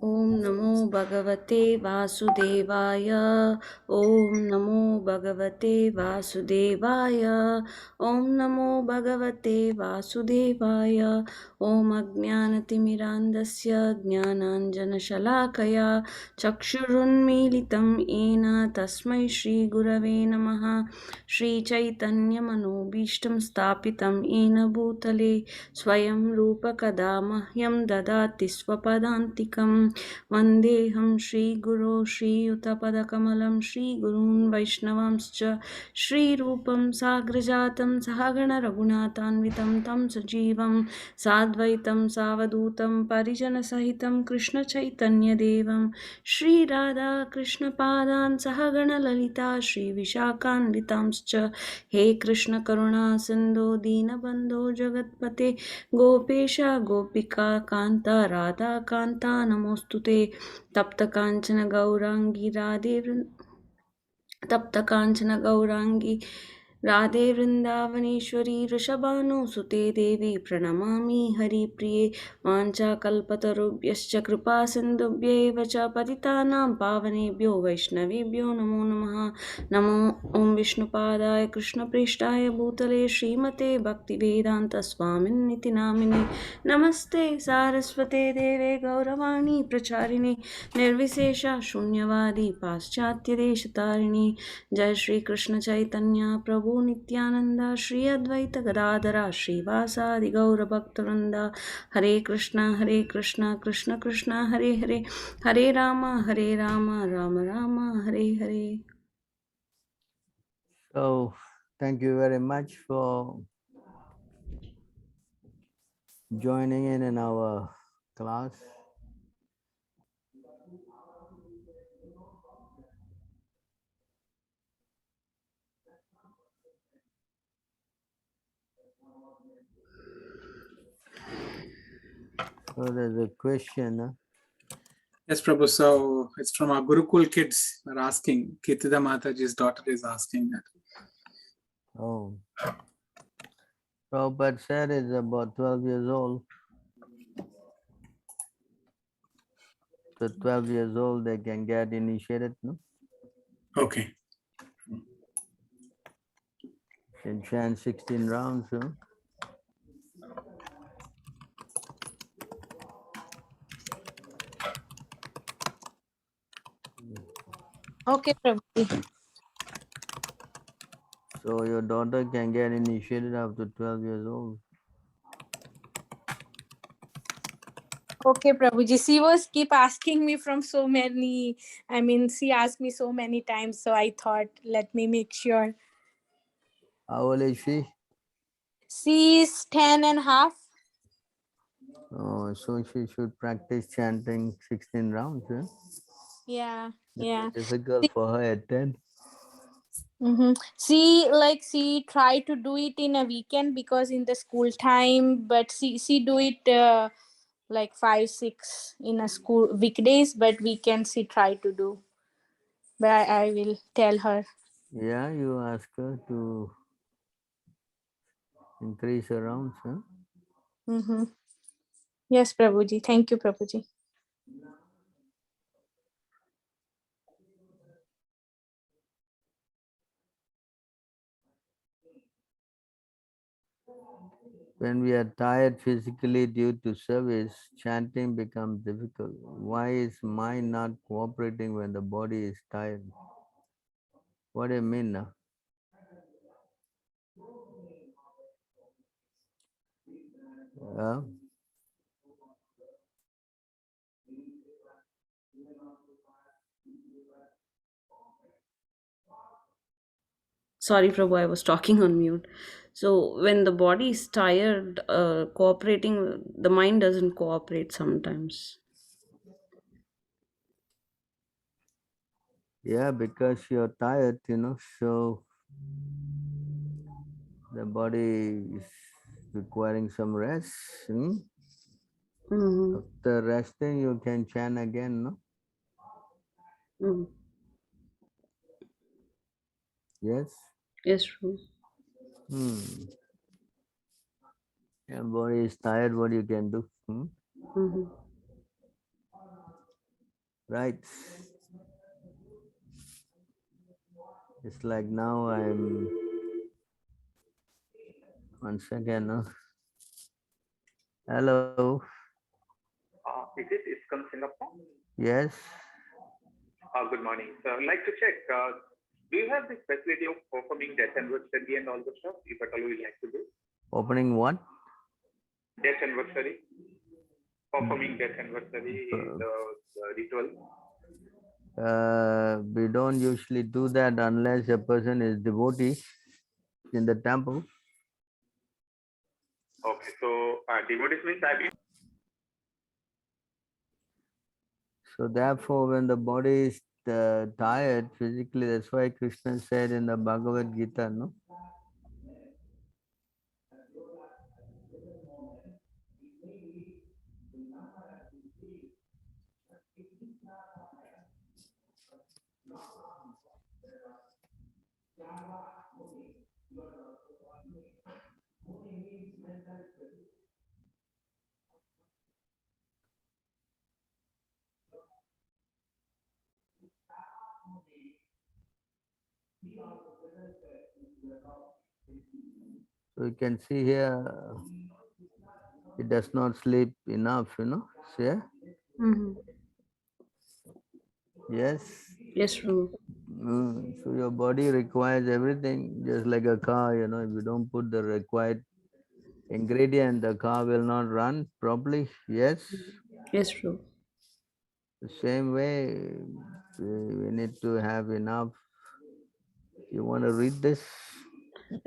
Om Namo Bhagavate Vasudevaya. Om Namo Bhagavate Vasudevaya. Om Namo Bhagavate Vasudevaya. Om Ajnanatimirandasya Jnananjanashalakaya Chakshurunmilitam Ena Tasmai Shri Gurave Namaha. Shri Chaitanya Manobishtam Stapitam Ena Bhutale Swayam Rupa Kadamahyam Dadati Swapadantikam Vandeham Shri Guru Shri Utapadakamalam Shri Gurun Vaishnavamscha Shri Rupam Sagrajatam Sahagana Raghunatanvitam Tam Sajivam Sadvaitam Savadutam Parijana Sahitam Krishna Chaitanya Devam Shri Radha Krishna Padan Sahagana Lalita Shri Vishakhanvitamscha He Krishna Karuna Sindhu Deenabandho Jagatpate Gopesha Gopika Kanta Radha Kanta Namostute Tapta Kanchana Gaurangi Radhe तप्त कांचन गौरांगी राधे वृंदावनेश्वरी वृषभानुसुते देवी प्रणमामि हरिप्रिये वाञ्छाकल्पतरुभ्यश्च कृपा सिन्धुभ्येव च पतितानां पावनेभ्यो वैष्णवेभ्यो नमो नमः नमो ॐ विष्णुपादाय कृष्णप्रेष्ठाय भूतले श्रीमते भक्तिवेदान्त स्वामिन्निति नामिने नमस्ते सारस्वते देवे गौरवाणी प्रचारिणे निर्विशेष शून्यवादी पाश्चात्यदेशतारिणे जय श्री कृष्ण चैतन्य प्रभु नित्यानंद श्री अद्वैत गदाधरा श्रीवासादि गौर भक्तवृंदा हरे Krishna Krishna Krishna Hare Hare Hare Ram Ram Ram Hare Hare. So, thank you very much for joining in our class. So there's a question. Yes, Prabhu. So it's from our Gurukul kids. Are asking. Kirtida Mataji's daughter is asking that. Oh. Prabhupada said is about 12 years old. So 12 years old, they can get initiated, no? Okay. Can chant 16 rounds, no? Okay, Prabhu. So your daughter can get initiated after 12 years old. Okay, Prabhuji. She was keep asking me from so many. She asked me so many times. So I thought, let me make sure. How old is she? She's 10.5. Oh, so she should practice chanting 16 rounds, huh? Yeah, It's yeah. difficult for her at 10. She tried to do it in a weekend because in the school time, but she do it like 5-6 in a school weekdays, but weekend she try to do. But I will tell her. Yeah, you ask her to increase her rounds, huh? Yes, Prabhuji. Thank you, Prabhuji. When we are tired physically due to service, chanting becomes difficult. Why is mind not cooperating when the body is tired? What do you mean now? Yeah. Sorry, Prabhu, I was talking on mute. So when the body is tired, cooperating, the mind doesn't cooperate sometimes. Yeah, because you're tired, so the body is requiring some rest. Mm-hmm. After resting, you can chant again, no? Mm-hmm. Yes? Yes, true. Your body is tired, what you can do? Mm-hmm. Right. It's like now I'm, one second. No? Hello. Is it ISKM Singapore? Yes. Good morning. So I'd like to check, do you have the facility of performing death anniversary and all the stuff, if at all you would like to do? Opening what? Death anniversary. Performing death anniversary, the ritual. We don't usually do that unless a person is devotee in the temple. Okay, so devotees means I've been. So therefore, when the body is tired physically, that's why Krishna said in the Bhagavad Gita, no? So you can see here, it does not sleep enough, you know. See? Mm-hmm. Yes. Yes, Prabhu. So your body requires everything, just like a car, you know. If you don't put the required ingredient, the car will not run properly. Yes. Yes, Prabhu. The same way, we need to have enough. You want to read this?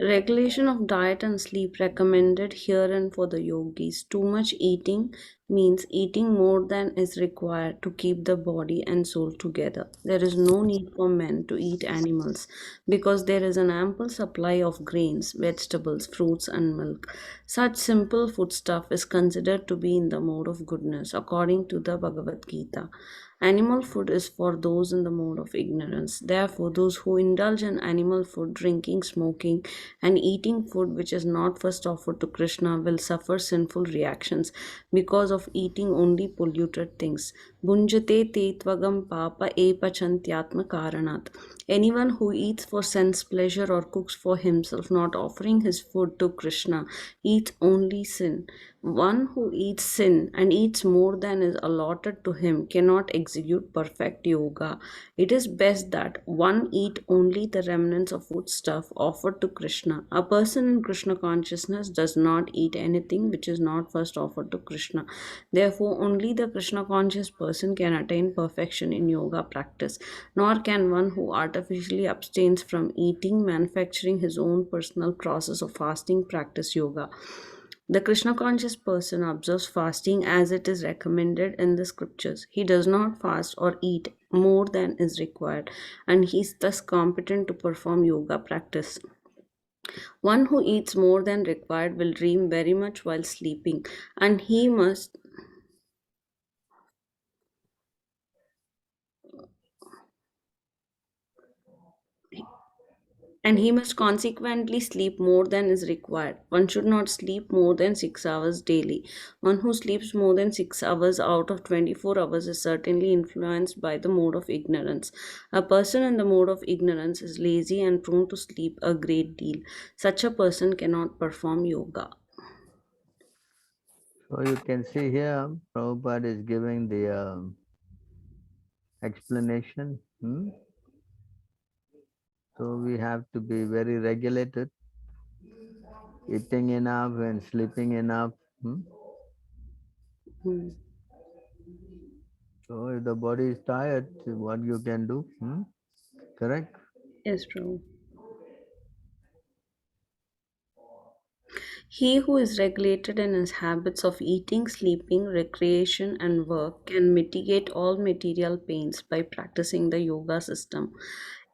Regulation of diet and sleep recommended herein for the yogis. Too much eating means eating more than is required to keep the body and soul together. There is no need for men to eat animals because there is an ample supply of grains, vegetables, fruits, and milk. Such simple foodstuff is considered to be in the mode of goodness according to the Bhagavad Gita. Animal food is for those in the mode of ignorance. Therefore, those who indulge in animal food, drinking, smoking, and eating food which is not first offered to Krishna will suffer sinful reactions because of eating only polluted things. Bunjate te tvagam papa epachantyatma karanat. Anyone who eats for sense pleasure or cooks for himself, not offering his food to Krishna, eats only sin. One who eats sin and eats more than is allotted to him cannot execute perfect yoga. It is best that one eat only the remnants of foodstuff offered to Krishna. A person in Krishna consciousness does not eat anything which is not first offered to Krishna. Therefore, only the Krishna conscious person can attain perfection in yoga practice, nor can one who artificially abstains from eating, manufacturing his own personal process of fasting practice yoga. The Krishna conscious person observes fasting as it is recommended in the scriptures. He does not fast or eat more than is required, and he is thus competent to perform yoga practice. One who eats more than required will dream very much while sleeping, and he must consequently sleep more than is required. One should not sleep more than 6 hours daily. One who sleeps more than 6 hours out of 24 hours is certainly influenced by the mode of ignorance. A person in the mode of ignorance is lazy and prone to sleep a great deal. Such a person cannot perform yoga. So you can see here, Prabhupada is giving the explanation. So we have to be very regulated, eating enough and sleeping enough. Hmm. So if the body is tired, what you can do? Correct? Yes, Prabhu. He who is regulated in his habits of eating, sleeping, recreation, and work can mitigate all material pains by practicing the yoga system.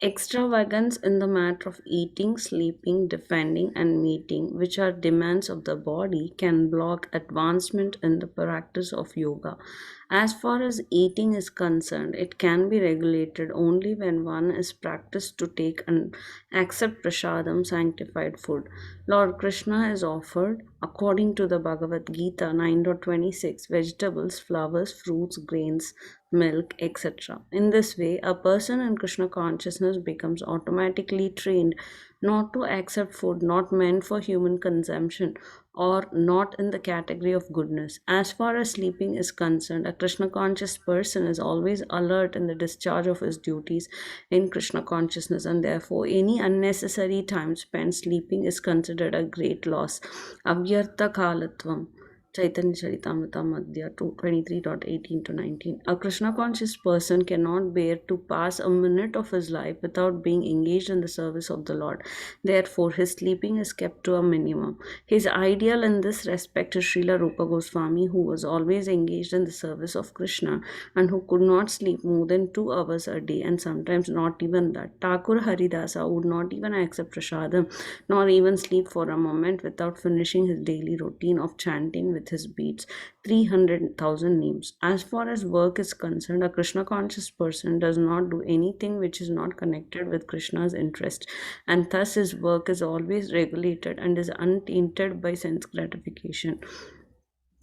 Extravagance in the matter of eating, sleeping, defending, and mating, which are demands of the body, can block advancement in the practice of yoga. As far as eating is concerned, it can be regulated only when one is practiced to take and accept prasadam, sanctified food. Lord Krishna is offered, according to the Bhagavad Gita 9.26, vegetables, flowers, fruits, grains, milk, etc. In this way, a person in Krishna consciousness becomes automatically trained not to accept food not meant for human consumption or not in the category of goodness. As far as sleeping is concerned, a Krishna conscious person is always alert in the discharge of his duties in Krishna consciousness, and therefore any unnecessary time spent sleeping is considered a great loss. Avyartha kalatvam. Chaitanya Charitamrita Madhya 23.18 to 19. A Krishna conscious person cannot bear to pass a minute of his life without being engaged in the service of the Lord. Therefore, his sleeping is kept to a minimum. His ideal in this respect is Srila Rupa Goswami, who was always engaged in the service of Krishna and who could not sleep more than 2 hours a day, and sometimes not even that. Thakur Haridasa would not even accept prasadam nor even sleep for a moment without finishing his daily routine of chanting with his beads 300,000 names. As far as work is concerned, a Krishna conscious person does not do anything which is not connected with Krishna's interest, and thus his work is always regulated and is untainted by sense gratification.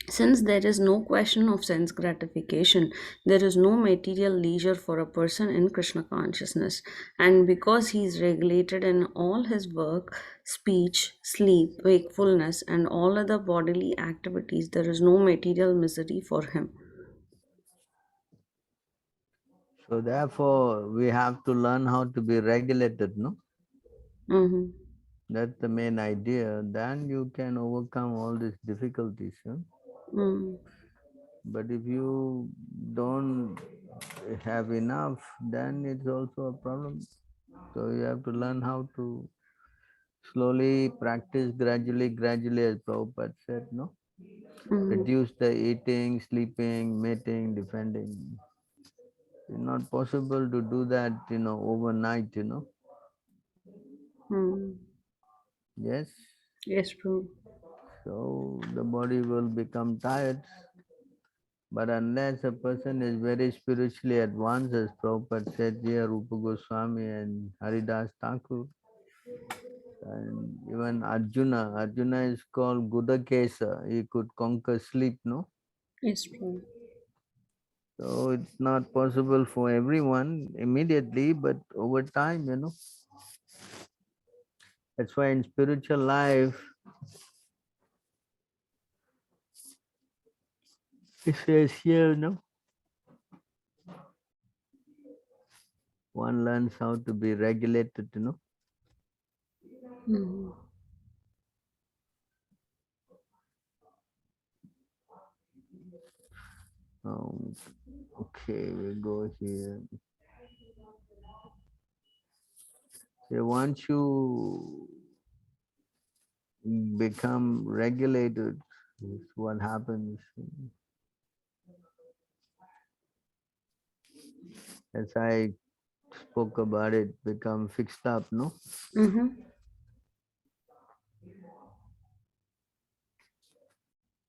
Since there is no question of sense gratification, there is no material leisure for a person in Krishna consciousness. And because he is regulated in all his work, speech, sleep, wakefulness, and all other bodily activities, there is no material misery for him. So therefore, we have to learn how to be regulated, no? Mm-hmm. That's the main idea. Then you can overcome all these difficulties. Huh? Mm-hmm. But if you don't have enough, then it's also a problem. So you have to learn how to slowly practice gradually, as Prabhupada said, no? Mm-hmm. Reduce the eating, sleeping, mating, defending. It's not possible to do that, overnight. Mm-hmm. Yes. Yes, Prabhu. So the body will become tired. But unless a person is very spiritually advanced, as Prabhupada said here, Rupa Goswami and Haridas Thakur, and even Arjuna is called Gudakesa. He could conquer sleep, no? Yes, Prabhu. So it's not possible for everyone immediately, but over time. That's why in spiritual life, it says here, one learns how to be regulated. Mm-hmm. Um, okay, we go here. So once you become regulated, is what happens. As I spoke about it, become fixed up, no? Mm-hmm.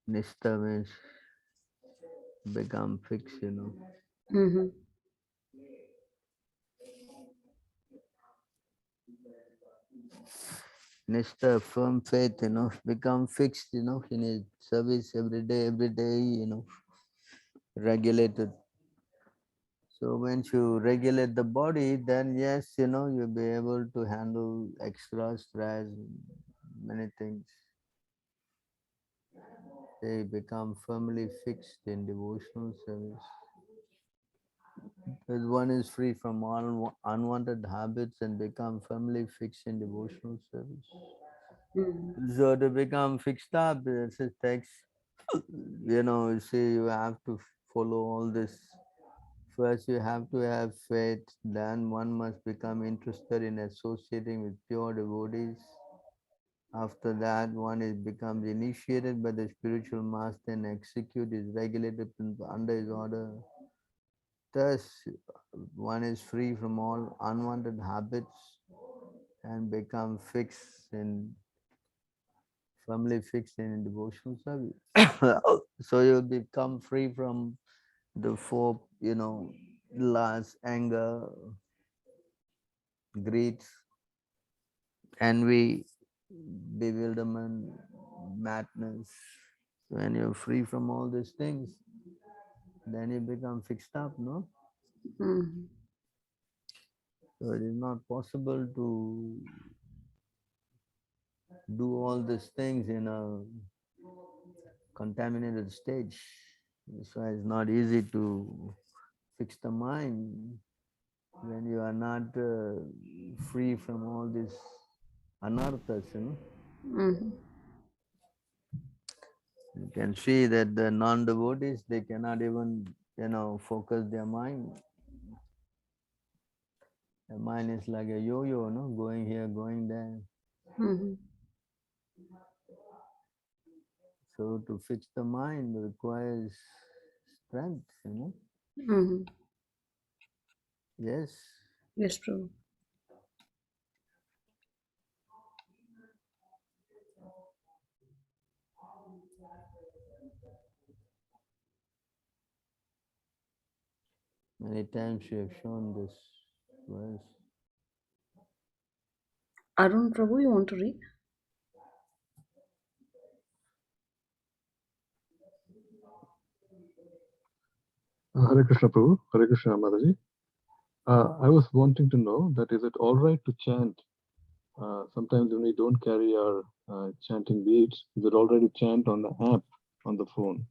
Nishta means become fixed. Mm-hmm. Nishta, firm faith, become fixed, in his service every day, regulated. So once you regulate the body, then yes, you'll be able to handle extra stress, many things. They become firmly fixed in devotional service. Because one is free from all unwanted habits and become firmly fixed in devotional service. Mm-hmm. So to become fixed up, it takes, you see, you have to follow all this. First, you have to have faith, then one must become interested in associating with pure devotees. After that, one is becomes initiated by the spiritual master and execute his regulated under his order. Thus, one is free from all unwanted habits and become firmly fixed in devotional service. So you become free from the four, lust, anger, greed, envy, bewilderment, madness. When you're free from all these things, then you become fixed up, no? Mm-hmm. So it is not possible to do all these things in a contaminated stage. That's why it's not easy to fix the mind when you are not free from all these anarthas. Mm-hmm. You can see that the non-devotees, they cannot even, focus their mind. The mind is like a yo-yo, no? Going here, going there. Mm-hmm. So to fix the mind requires strength. Mm-hmm. Yes. Yes, Prabhu. Many times you have shown this verse. Arun Prabhu, you want to read? Hare Krishna Prabhu, Hare Krishna Mataji. I was wanting to know that is it all right to chant? Sometimes when we don't carry our chanting beads, is it all right to chant on the app on the phone?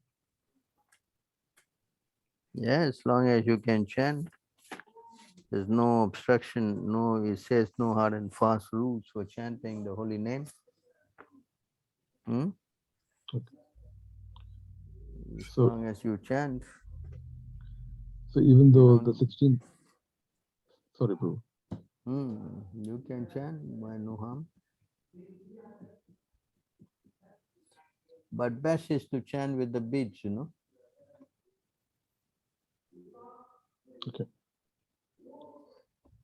Yeah, as long as you can chant, there's no obstruction, it says no hard and fast rules for chanting the holy name. Hmm? Okay. As So, long as you chant, even you though the don't, 16th, sorry Prabhu. you can chant, why no harm? But best is to chant with the beads. Okay.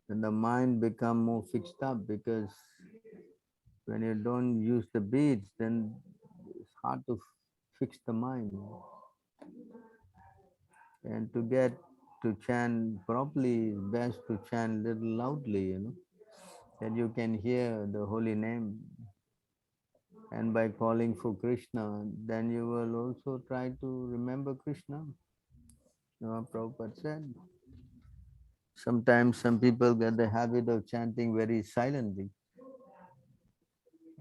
Then the mind become more fixed up, because when you don't use the beads, then it's hard to fix the mind. And to get to chant properly, it's best to chant little loudly, that you can hear the holy name. And by calling for Krishna, then you will also try to remember Krishna. Prabhupada said, sometimes some people get the habit of chanting very silently.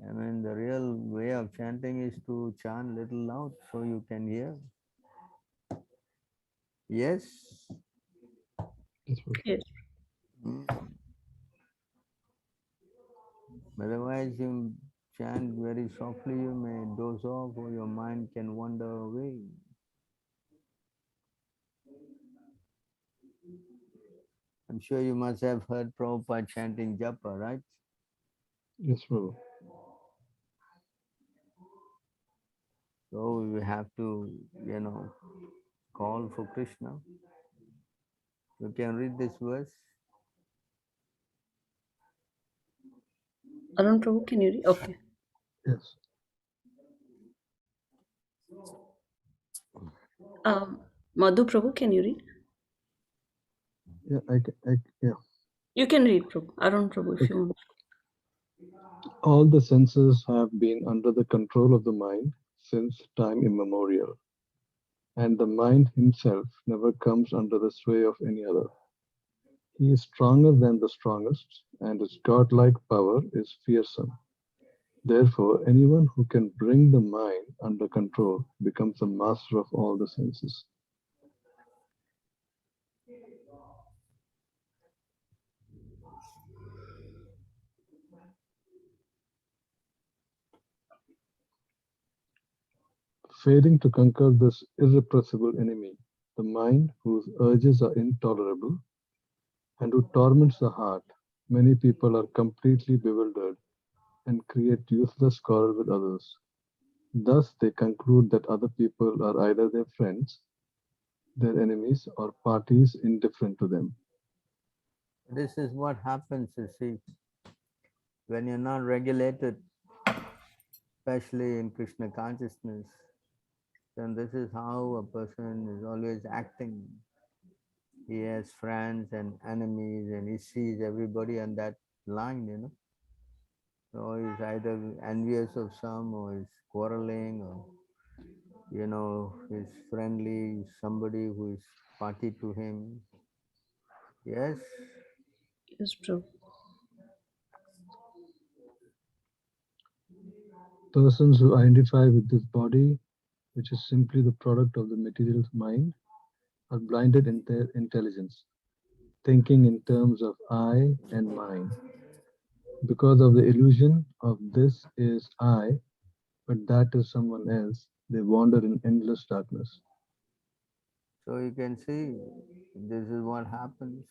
I mean, the real way of chanting is to chant little loud so you can hear. Yes? Yes, Prabhu. Yes. Mm. Otherwise, you chant very softly, you may doze off or your mind can wander away. I'm sure you must have heard Prabhupada chanting japa, right? Yes, Prabhu. So we have to, call for Krishna. You can read this verse. Arun Prabhu, can you read? Okay. Yes. Madhu Prabhu, can you read? Yeah, yeah. You can read, Prabhu. Arun Prabhu, if Okay. you want. All the senses have been under the control of the mind since time immemorial, and the mind himself never comes under the sway of any other. He is stronger than the strongest, and his godlike power is fearsome. Therefore, anyone who can bring the mind under control becomes the master of all the senses. Failing to conquer this irrepressible enemy, the mind, whose urges are intolerable and who torments the heart, many people are completely bewildered and create useless quarrel with others. Thus, they conclude that other people are either their friends, their enemies, or parties indifferent to them. This is what happens, you see, when you're not regulated, especially in Krishna consciousness, then this is how a person is always acting. He has friends and enemies and he sees everybody on that line. So he's either envious of some or he's quarreling or He's friendly, somebody who is party to him. Yes, Yes, Prabhu. Persons who identify with this body, which is simply the product of the material mind, are blinded in their intelligence, thinking in terms of I and mine. Because of the illusion of this is I, but that is someone else, they wander in endless darkness. so you can see this is what happens.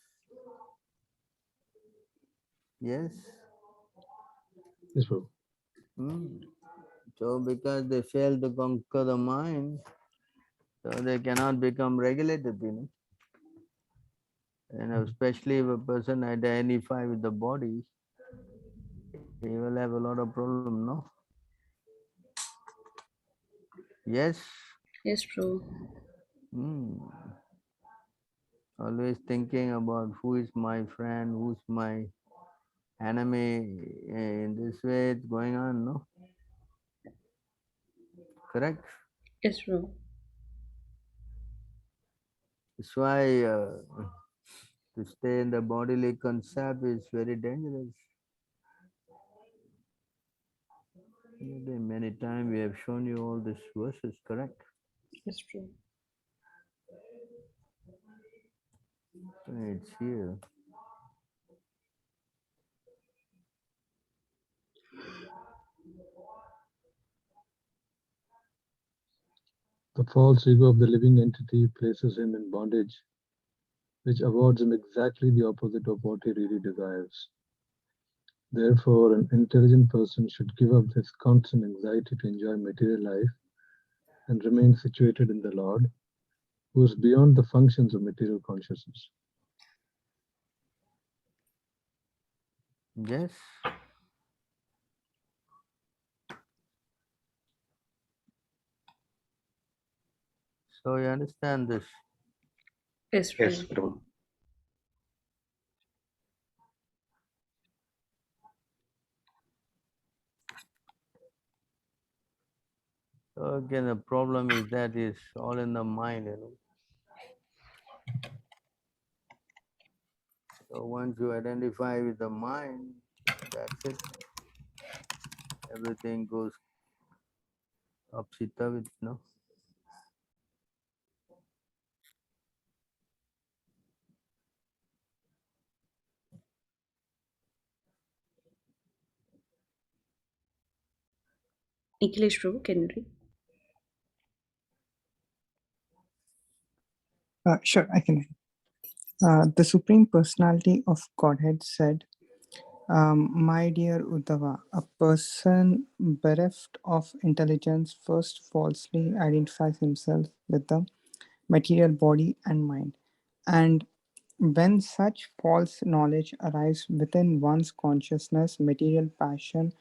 Yes. Yes, Prabhu. Hmm. So because they fail to conquer the mind, so they cannot become regulated. And especially if a person identify with the body, he will have a lot of problem, no? Yes. Yes, Prabhu. Hmm. Always thinking about who is my friend, who's my enemy. In this way, it's going on, no? Correct. Yes, Prabhu. That's why to stay in the bodily concept is very dangerous. Maybe many times we have shown you all these verses, correct? Yes, Prabhu. It's here. The false ego of the living entity places him in bondage, which awards him exactly the opposite of what he really desires. Therefore, an intelligent person should give up this constant anxiety to enjoy material life and remain situated in the Lord, who is beyond the functions of material consciousness. Yes. So you understand this. Yes, Yes, Prabhu. Prabhu. So again, the problem is that it's all in the mind. So once you identify with the mind, that's it. Everything goes upsita with. Nikhilesh Prabhu, can you read? Sure, I can. The Supreme Personality of Godhead said, my dear Uddhava, a person bereft of intelligence first falsely identifies himself with the material body and mind. And when such false knowledge arrives within one's consciousness, material passion,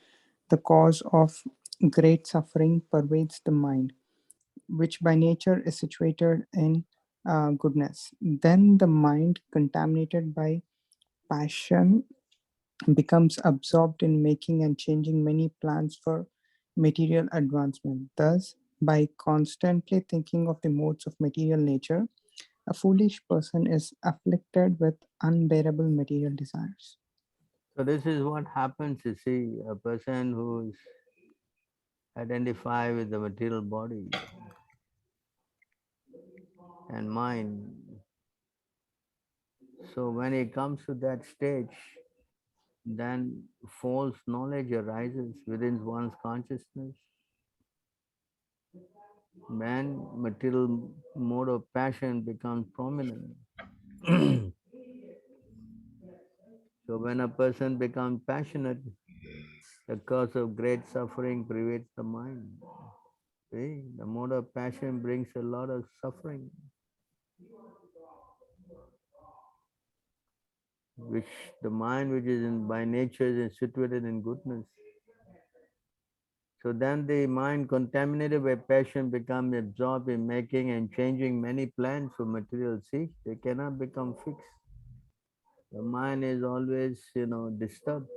the cause of great suffering, pervades the mind, which by nature is situated in goodness. Then the mind, contaminated by passion, becomes absorbed in making and changing many plans for material advancement. Thus, by constantly thinking of the modes of material nature, a foolish person is afflicted with unbearable material desires. So this is what happens, you see, a person who's identified with the material body and mind. So when he comes to that stage, then false knowledge arises within one's consciousness. When material mode of passion becomes prominent. So when a person becomes passionate, the cause of great suffering pervades the mind. See, the mode of passion brings a lot of suffering, which the mind, which is by nature is situated in goodness. So then the mind contaminated by passion becomes absorbed in making and changing many plans for material. See, they cannot become fixed. The mind is always, disturbed.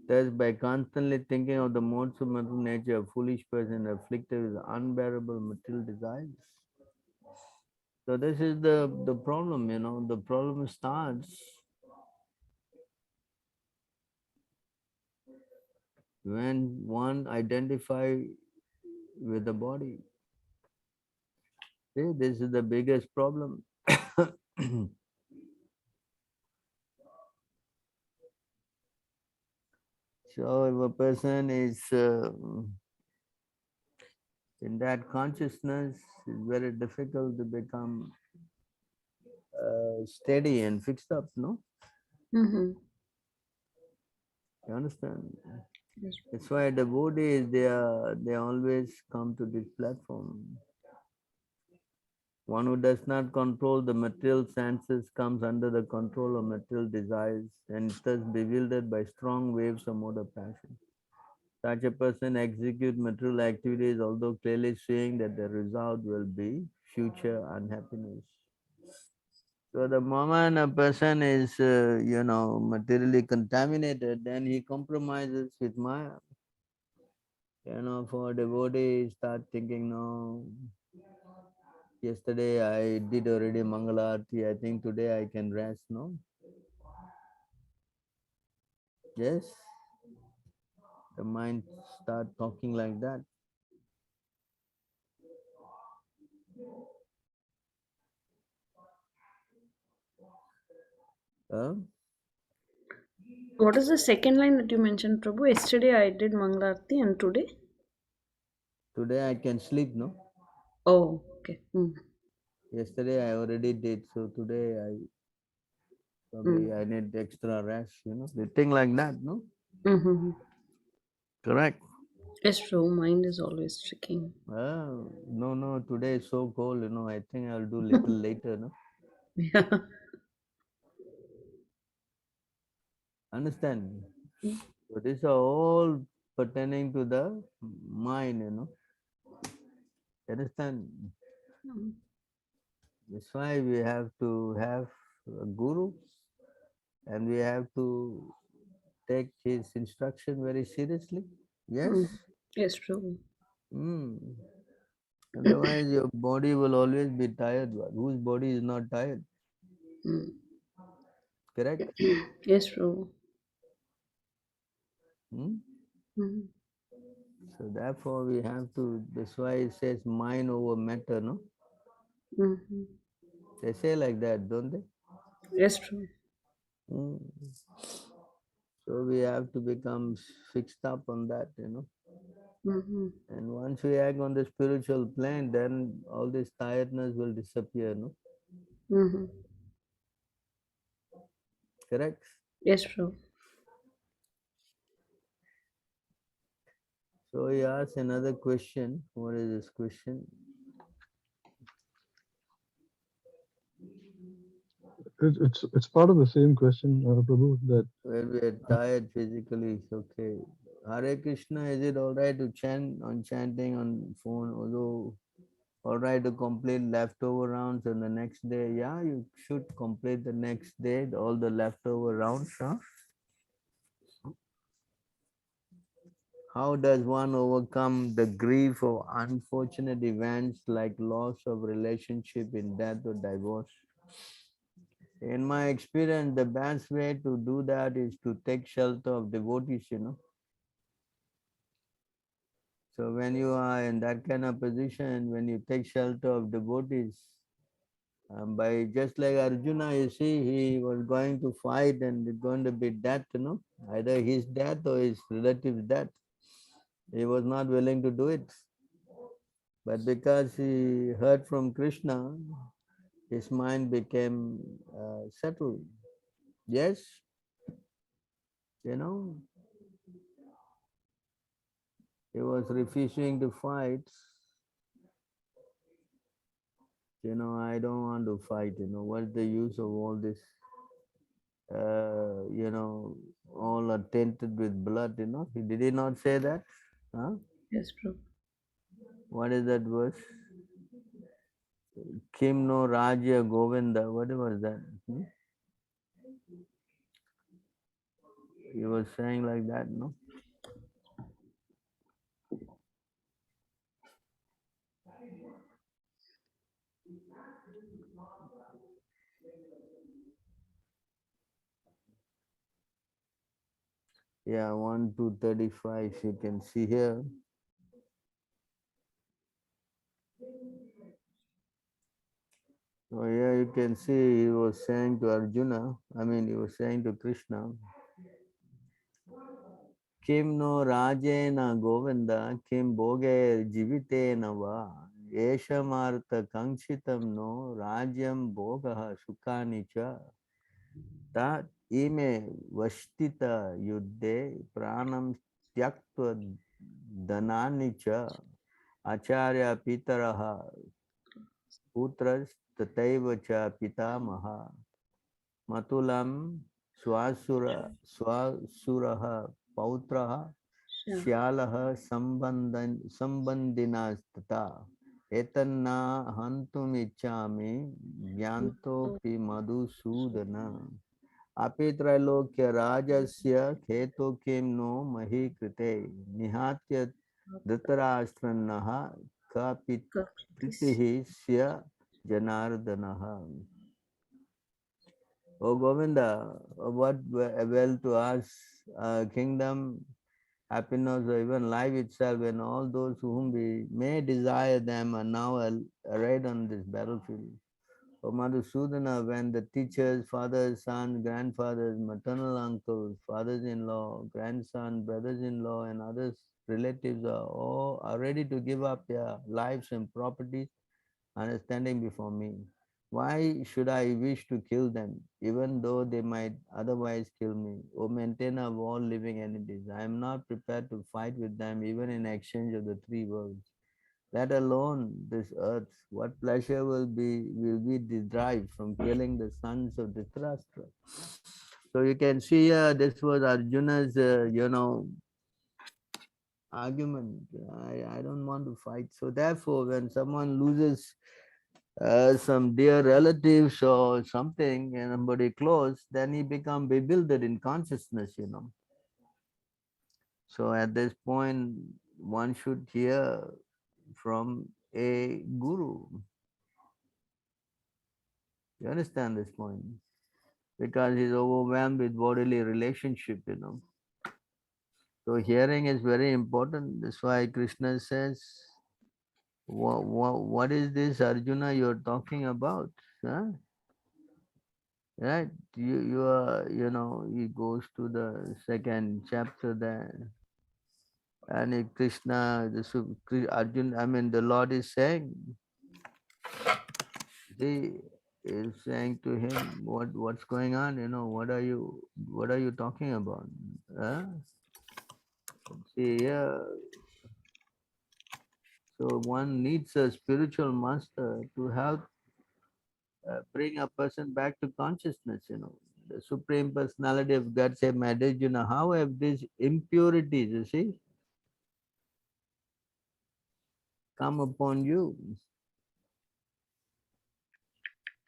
Thus, by constantly thinking of the modes of material nature, a foolish person afflicted with unbearable material desires. So this is the problem, you know. The problem starts when one identify with the body. See, this is the biggest problem. So if a person is in that consciousness, it's very difficult to become steady and fixed up, no? Mm-hmm. You understand? Yes. That's why devotees, they always come to this platform. One who does not control the material senses comes under the control of material desires and thus bewildered by strong waves of motor passion. Such a person executes material activities, although clearly saying that the result will be future unhappiness. So the moment a person is, materially contaminated, then he compromises with Maya. For devotee, start thinking, no, yesterday I did already Mangalarti, I think today I can rest, no? Yes, the mind start talking like that. Huh? What is the second line that you mentioned, Prabhu? Yesterday I did Mangalarti and today? Today I can sleep, no? Oh, okay. Mm. Yesterday I already did, so today Mm. I need extra rest, The thing like that, no? Mm-hmm. Correct. It's true. Mind is always tricking. No, today is so cold, I think I'll do little later, no? Yeah. Understand? So these are all pertaining to the mind, Understand? Mm. That's why we have to have a guru and we have to take his instruction very seriously. Yes? Mm. It's true. Mm. Otherwise, your body will always be tired. Whose body is not tired? Mm. Correct? It's true. Hmm? Mm. So therefore, we have to. That's why it says mind over matter. No, Mm-hmm. they say like that, don't they? It's true. Hmm. So we have to become fixed up on that, Mm-hmm. And once we act on the spiritual plane, then all this tiredness will disappear. No, Mm-hmm. correct? It's true. So he asks another question. What is this question? It's part of the same question, Prabhu, that When we are tired physically, it's okay. Hare Krishna, is it alright to chant on chanting on phone? Although alright to complete leftover rounds on the next day. Yeah, you should complete the next day, all the leftover rounds. Huh? How does one overcome the grief of unfortunate events like loss of relationship in death or divorce? In my experience, the best way to do that is to take shelter of devotees, So when you are in that kind of position, when you take shelter of devotees, by just like Arjuna, you see, he was going to fight and it's going to be death, either his death or his relative's death. He was not willing to do it. But because he heard from Krishna, his mind became settled. Yes, you know, he was refusing to fight. I don't want to fight, what's the use of all this? All are tainted with blood, Did he not say that? Huh? Yes, true. What is that verse? Kim no Raja Govinda, what was that? He was saying like that, no? Yeah, 1 to 35, you can see here. So here you can see he was saying to Arjuna, he was saying to Krishna, Kim no rajena govinda, kim bhoge jivitena va, eshamartha kankshitam no rajyam bhogaha sukani cha, tat ime vashtita yuddhe pranam tyaktva danani cha, acharya pitaraha putras tataiva cha pitamaha. Matulam swasuraha pautraha Sure. shyalaha sambandinastata etanna hantumichami gyantopi madhusudana apitrailokya rajasya kheto kim no mahi krite nihatya dhritarashtranaha kapitihi sya janardanaha. O Govinda, what avail to us kingdom, happiness, or even life itself, when all those whom we may desire them are now arrayed on this battlefield? O Madhusudana, when the teachers, fathers, sons, grandfathers, maternal uncles, fathers-in-law, grandson, brothers-in-law, and others relatives are ready to give up their lives and properties and are standing before me. Why should I wish to kill them, even though they might otherwise kill me? O maintainer of all living entities, I am not prepared to fight with them, even in exchange of the three worlds. Let alone this earth, what pleasure will be derived from killing the sons of Dhritarashtra? So you can see this was Arjuna's, argument. I don't want to fight. So therefore, when someone loses some dear relatives or something, and somebody close, then he become bewildered in consciousness. So at this point, one should hear from a guru. You understand this point? Because he's overwhelmed with bodily relationship. So hearing is very important. That's why Krishna says, what is this, Arjuna, you're talking about? Huh? Right? You are, he goes to the second chapter there. And Krishna, Arjuna, the Lord is saying, he is saying to him, what's going on? What are you talking about? Huh? See, yeah. So one needs a spiritual master to help bring a person back to consciousness. The Supreme Personality of God said, my Arjuna, how have these impurities, you see, come upon you?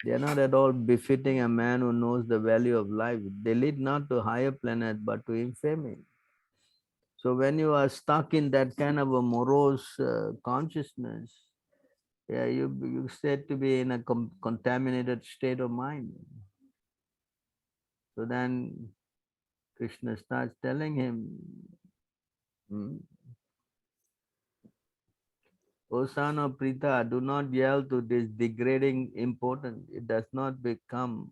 They are not at all befitting a man who knows the value of life. They lead not to higher planet, but to infamy. So when you are stuck in that kind of a morose consciousness, yeah, you said to be in a contaminated state of mind. So then Krishna starts telling him, O son of Prita, do not yell to this degrading importance. It does not become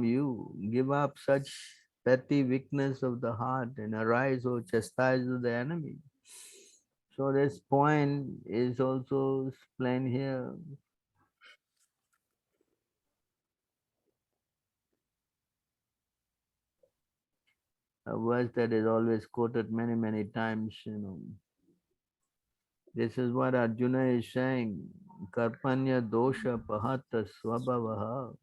you. Give up such petty weakness of the heart and arise, O chastiser of the enemy. So this point is also explained here. A verse that is always quoted many, many times. This is what Arjuna is saying. Karpanya dosha pahata swabhavaha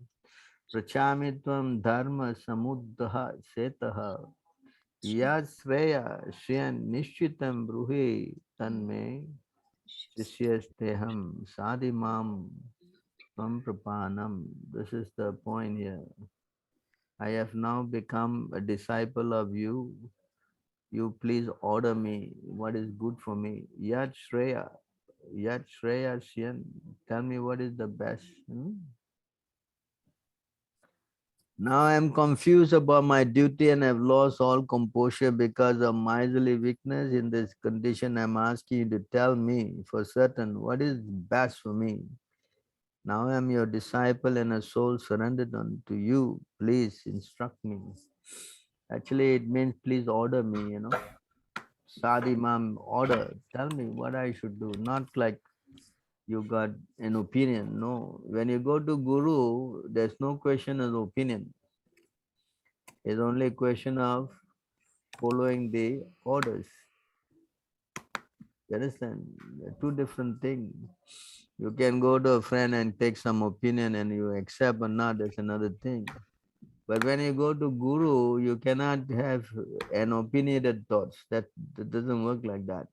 prachamitvam dharma samuddaha setaha yasreya shriyan nishchitam bruhi tanme sishyasteham sadimam pamprapanam. This is the point here. I have now become a disciple of you. You please order me what is good for me. Yat Shreya Syan. Tell me what is the best. Now I am confused about my duty and have lost all composure because of miserly weakness. In this condition, I am asking you to tell me for certain what is best for me. Now I am your disciple and a soul surrendered unto you. Please instruct me. Actually, it means please order me. Sadi Mam, order. Tell me what I should do. Not like you got an opinion. No. When you go to Guru, there's no question of opinion. It's only a question of following the orders. You understand? They're two different things. You can go to a friend and take some opinion and you accept or not, that's another thing. But when you go to Guru, you cannot have an opinionated thoughts. That doesn't work like that.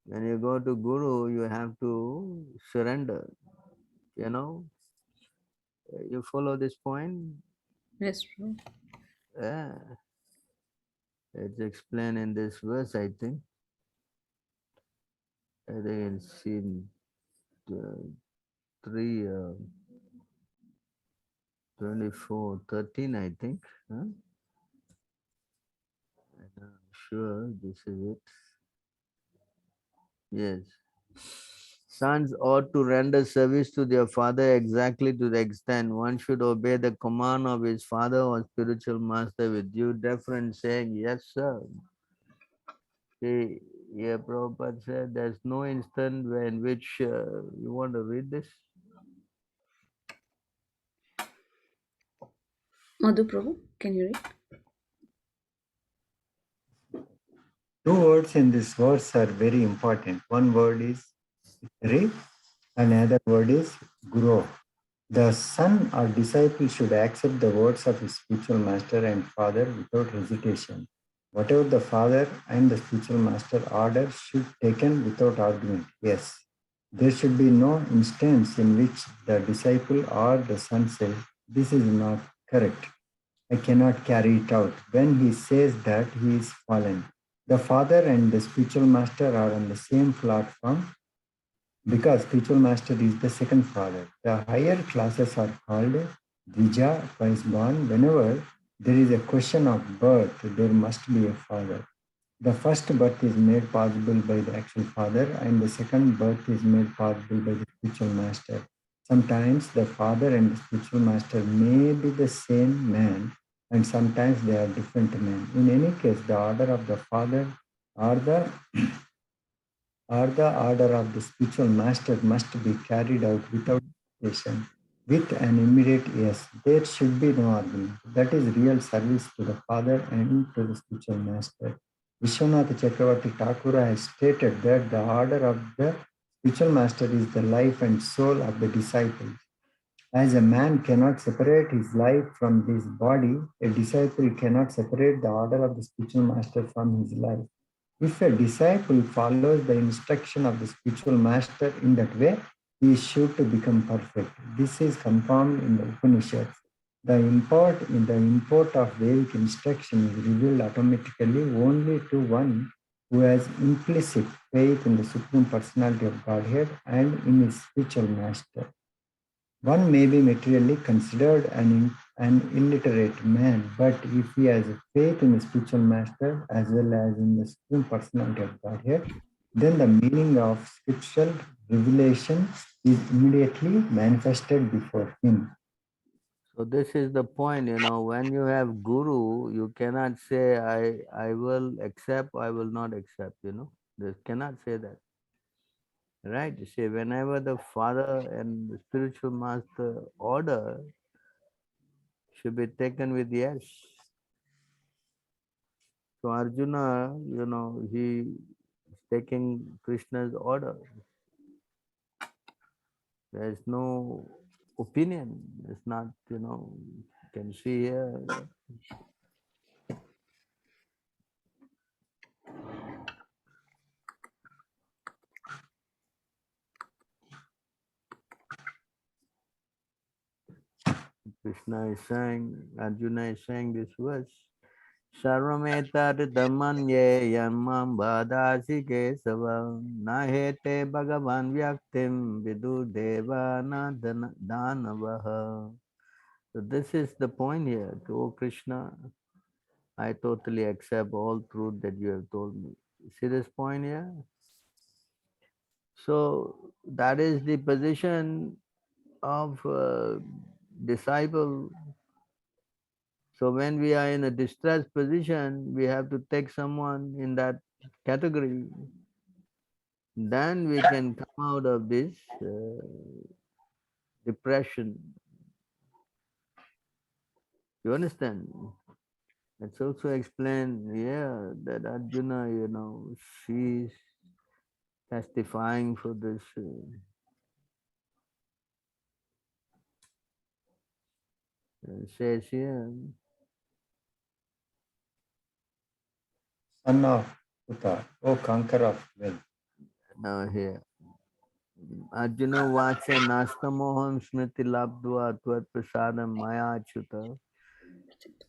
When you go to Guru, you have to surrender. You follow this point? Yes, Prabhu. Yeah. It's explained in this verse, I think. I think it's in 3, 24, 13, I think. Huh? I'm sure this is it. Yes. Sons ought to render service to their father exactly to the extent one should obey the command of his father or spiritual master with due deference, saying, yes, sir. See, yeah, Prabhupada said there's no instant in which you want to read this. Madhu Prabhu, can you read? Two words in this verse are very important. One word is Re, and another word is Guru. The son or disciple should accept the words of his spiritual master and father without hesitation. Whatever the father and the spiritual master order should be taken without argument. Yes, there should be no instance in which the disciple or the son says, this is not correct. I cannot carry it out. When he says that, he is fallen. The father and the spiritual master are on the same platform because spiritual master is the second father. The higher classes are called Dvija, twice born. Whenever there is a question of birth, there must be a father. The first birth is made possible by the actual father, and the second birth is made possible by the spiritual master. Sometimes the father and the spiritual master may be the same man, and sometimes they are different men. In any case, the order of the father or the order of the spiritual master must be carried out without hesitation, with an immediate yes. There should be no argument. That is real service to the father and to the spiritual master. Vishwanath Chakravarti Thakura has stated that the order of the spiritual master is the life and soul of the disciple. As a man cannot separate his life from his body, a disciple cannot separate the order of the spiritual master from his life. If a disciple follows the instruction of the spiritual master in that way, he is sure to become perfect. This is confirmed in the Upanishads. The import of Vedic instruction is revealed automatically only to one who has implicit faith in the Supreme Personality of Godhead and in his spiritual master. One may be materially considered an illiterate man, but if he has faith in the spiritual master as well as in the Supreme Personality of Godhead, then the meaning of scriptural revelation is immediately manifested before him. So this is the point, when you have Guru, you cannot say, I will accept, I will not accept, They cannot say that. Right? You see, whenever the father and the spiritual master order should be taken with yes. So Arjuna, he is taking Krishna's order. There is no opinion. It's not, you can see here. Krishna is saying, Arjuna is saying this verse. Sarvametat dhammanye yamam bhadasi kesava nahete bhagavan vyaktim vidu deva na danavaha. So this is the point here. Oh Krishna, I totally accept all truth that you have told me. See this point here? So that is the position of disciple. So when we are in a distressed position, we have to take someone in that category. Then we can come out of this depression. You understand? It's also explained here that Arjuna, she's testifying for this. It says here, Son of Uta, O conqueror of wealth. now here. Arjuna vacha nastamoham smriti labdva tvat prasadam maya chuta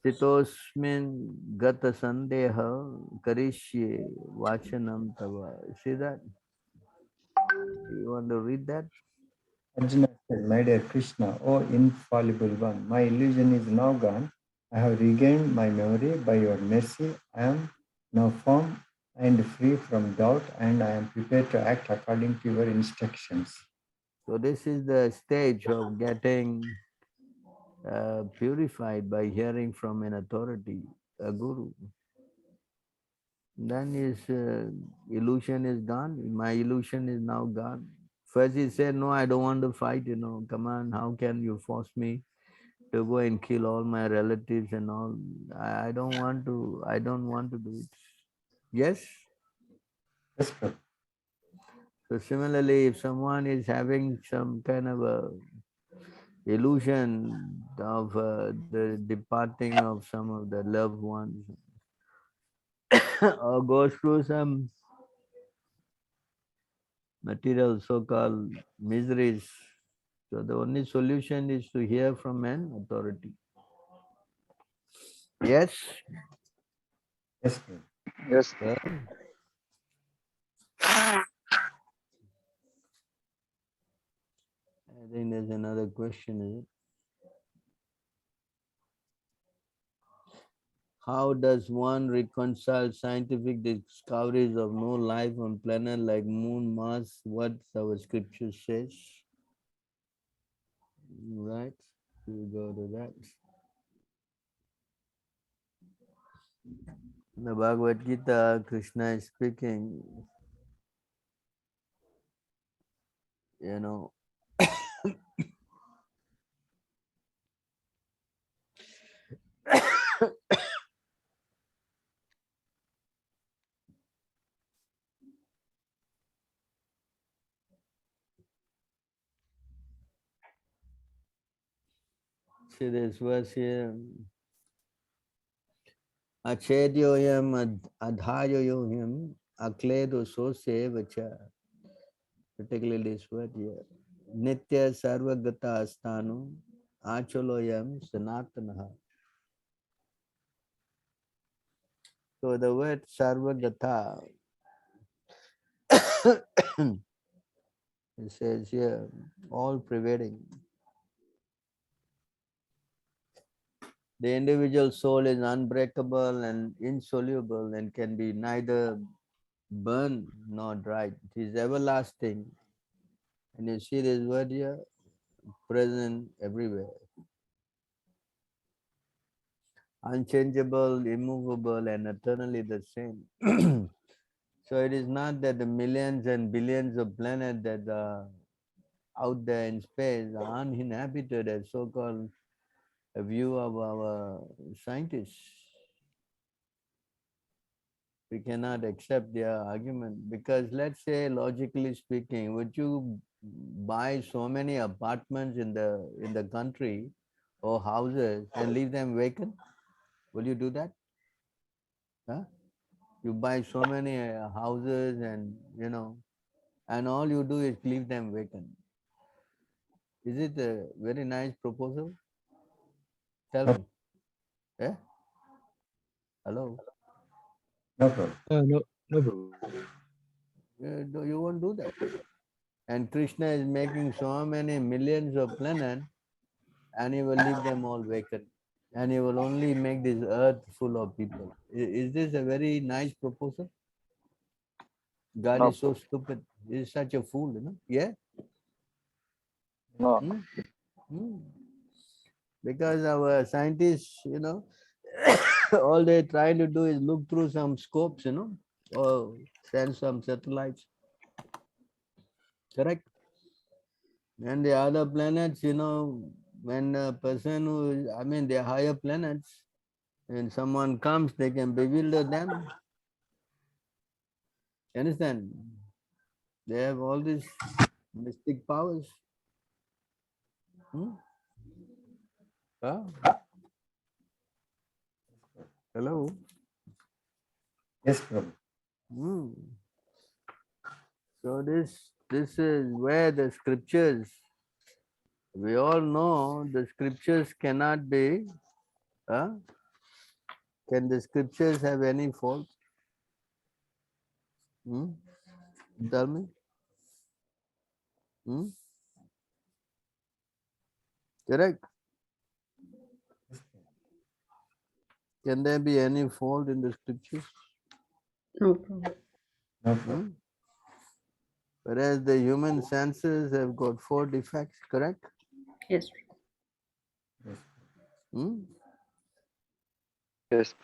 stitosmin gata sandeha karishye vachanam tava. See that? You want to read that? Arjuna said, My dear Krishna, O infallible one, my illusion is now gone. I have regained my memory by your mercy. I am now firm and free from doubt, and I am prepared to act according to your instructions. So this is the stage of getting purified by hearing from an authority, a guru. Then his illusion is gone. My illusion is now gone. First he said, no, I don't want to fight, come on, how can you force me to go and kill all my relatives and all? I don't want to do it. Yes? Yes, Prabhu. So similarly, if someone is having some kind of a illusion of the departing of some of the loved ones, or goes through some material so-called miseries, so the only solution is to hear from an authority. Yes? Yes, Prabhu. Yes. Well, I think there's another question, is it? How does one reconcile scientific discoveries of no life on planet like Moon, Mars, what our scripture says? Right? We go to that. In the Bhagavad Gita, Krishna is speaking, you know, see this verse here, Achedyoyam adhayoyam akledo sose vacha, particularly this word here. Nitya sarvagata asthanu acholoyam sanatanaha. So the word sarvagata, it says here, all prevailing. The individual soul is unbreakable and insoluble and can be neither burned nor dried. It is everlasting. And you see this word here, present everywhere. Unchangeable, immovable, and eternally the same. So it is not that the millions and billions of planets that are out there in space are uninhabited, as so-called a view of our scientists. We cannot accept their argument because, let's say, logically speaking, would you buy so many apartments in the country or houses and leave them vacant? Will you do that? Huh? You buy so many houses and and all you do is leave them vacant. Is it a very nice proposal? Tell No, me. Yeah? Hello? no problem. No, no, Prabhu. You won't do that. And Krishna is making so many millions of planets, and he will leave them all vacant. And he will only make this earth full of people. Is this a very nice proposal? God No, is so stupid. He is such a fool, Yeah? no. Hmm? Hmm. Because our scientists, all they're trying to do is look through some scopes, or send some satellites. Correct? And the other planets, when a person who is, they're higher planets, and someone comes, they can bewilder them. You understand? They have all these mystic powers. Hmm? Huh? Hello? Yes, Prabhu. Hmm. So this is where the scriptures, we all know the scriptures cannot be, can the scriptures have any fault? Hmm? Tell me. Hmm? Correct. Can there be any fault in the scriptures? No problem. No Hmm? problem. Whereas the human senses have got 4 defects, correct? Yes. Yes. Hmm? Yes.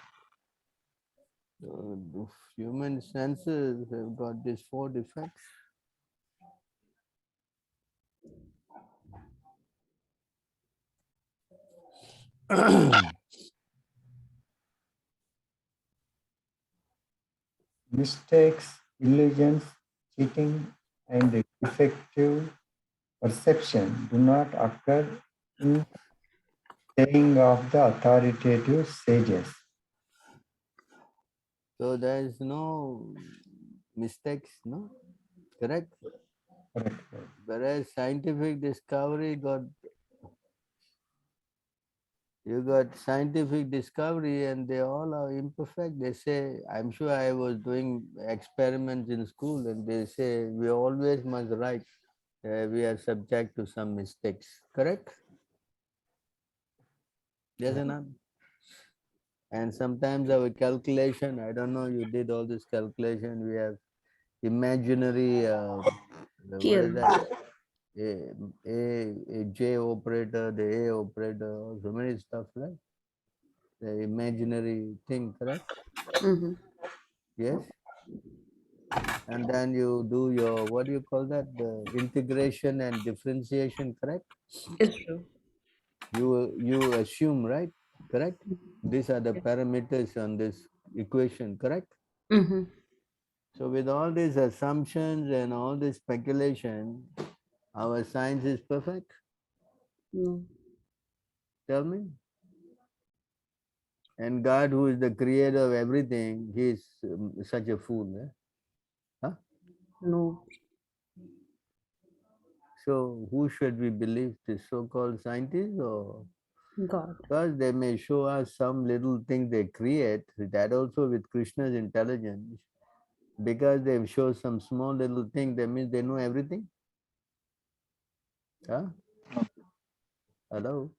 The human senses have got these 4 defects. Mistakes, illusions, cheating, and defective perception do not occur in saying of the authoritative sages. So there is no mistakes, no? Correct? Correct. Whereas scientific discovery you got scientific discovery and they all are imperfect. They say, I'm sure I was doing experiments in school and they say we always must write. We are subject to some mistakes. Correct? Yes or not? And sometimes our calculation, I don't know, you did all this calculation, we have imaginary, what is Here. that? A J operator, the A operator, so many stuff, right? The imaginary thing, correct? Mm-hmm. Yes? And then you do your, what do you call that? The integration and differentiation, correct? It's true. You assume, right? Correct? These are the parameters on this equation, correct? Mm-hmm. So with all these assumptions and all this speculation, our science is perfect? No. Tell me. And God, who is the creator of everything, he is such a fool. Huh? No. So who should we believe, the so-called scientists, or God. because they may show us some little thing they create, that also with Krishna's intelligence, because they show some small little thing, that means they know everything? Huh? Hello?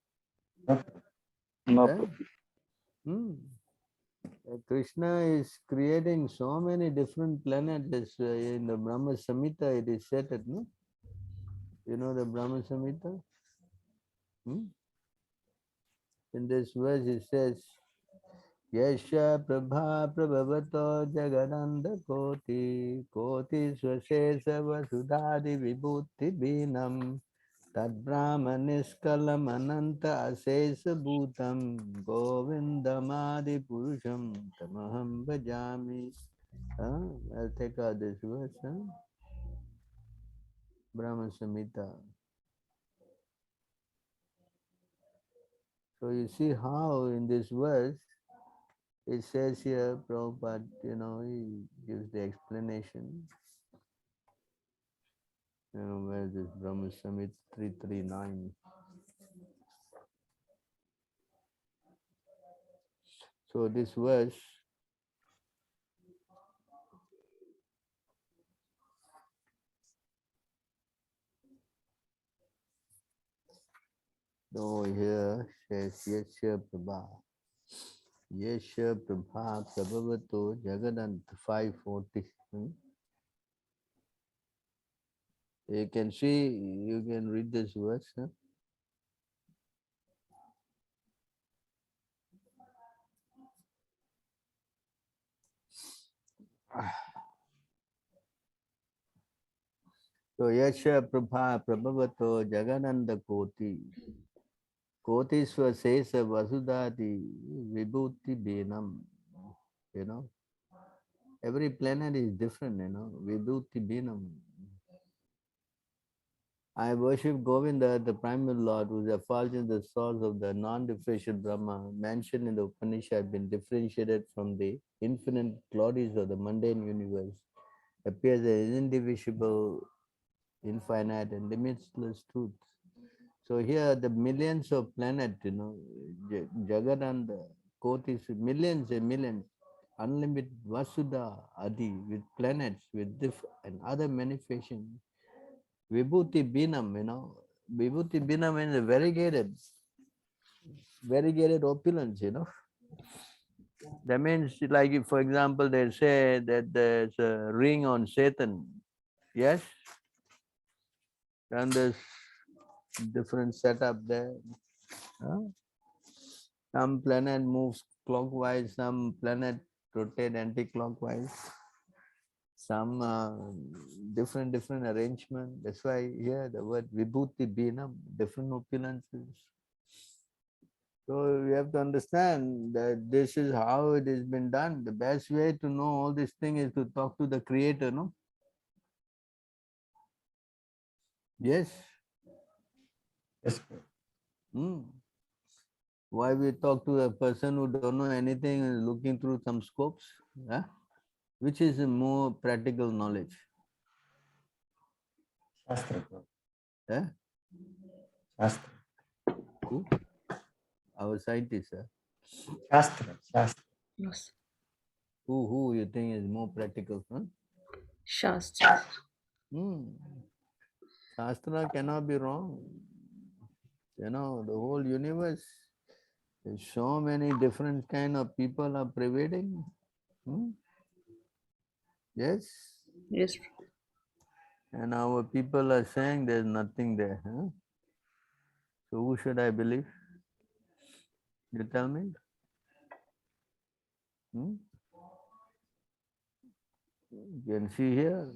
No. Huh? Hmm. Krishna is creating so many different planets. In the Brahma Samhita it is said, no? You know the Brahma Samhita? Hmm? In this verse it says, Yasha Prabha Prabhavato Jagananda Koti Koti Swashesa Vasudhadi Vibhuti Binam Tad Brahma Niskalam Ananta Asesa Bhutam Govindamadi Purusham Tamaham Bhajami. I'll take out this verse, Brahma Samhita. So you see how in this verse it says here, Prabhupada, he gives the explanation. Where is this Brahma Samhita 339? So this verse, oh here says Yesha Prabha. Yesha Prabha Prabhavato Jagannath 540. You can see, you can read this verse. Huh? So Yasha Prabha Prabhavato Jagananda Koti. Koti Swasesa Vasudati Vibhuti Benam. You know, every planet is different, you know. Vibhuti Benam. I worship Govinda, the primal Lord, who is effulgent the source of the non-differential Brahma, mentioned in the Upanishad, been differentiated from the infinite glories of the mundane universe, appears as indivisible, infinite, and limitless truth. So here, the millions of planets, you know, Jagananda, Kotis, millions and millions, unlimited Vasudha Adi, with planets, with and other manifestations. Vibhuti Binam, you know, Vibhuti Binam means variegated opulence, you know. That means, like, if, for example, they say that there's a ring on Satan, yes, and there's different setup there. Huh? Some planet moves clockwise, some planet rotate anti-clockwise, some different arrangement. That's why here the word Vibhuti Binam, different opulences. So we have to understand that this is how it has been done. The best way to know all this thing is to talk to the Creator, no? Yes. Yes. Why we talk to a person who don't know anything and looking through some scopes? Huh? Which is a more practical knowledge? Shastra. Eh? Shastra. Who? Our scientists. Shastra. Yes. Who you think is more practical? Huh? Shastra. Shastra cannot be wrong. You know, the whole universe, there's so many different kind of people are prevailing. Yes? Yes. And our people are saying there's nothing there. Huh? So who should I believe? You tell me? You can see here.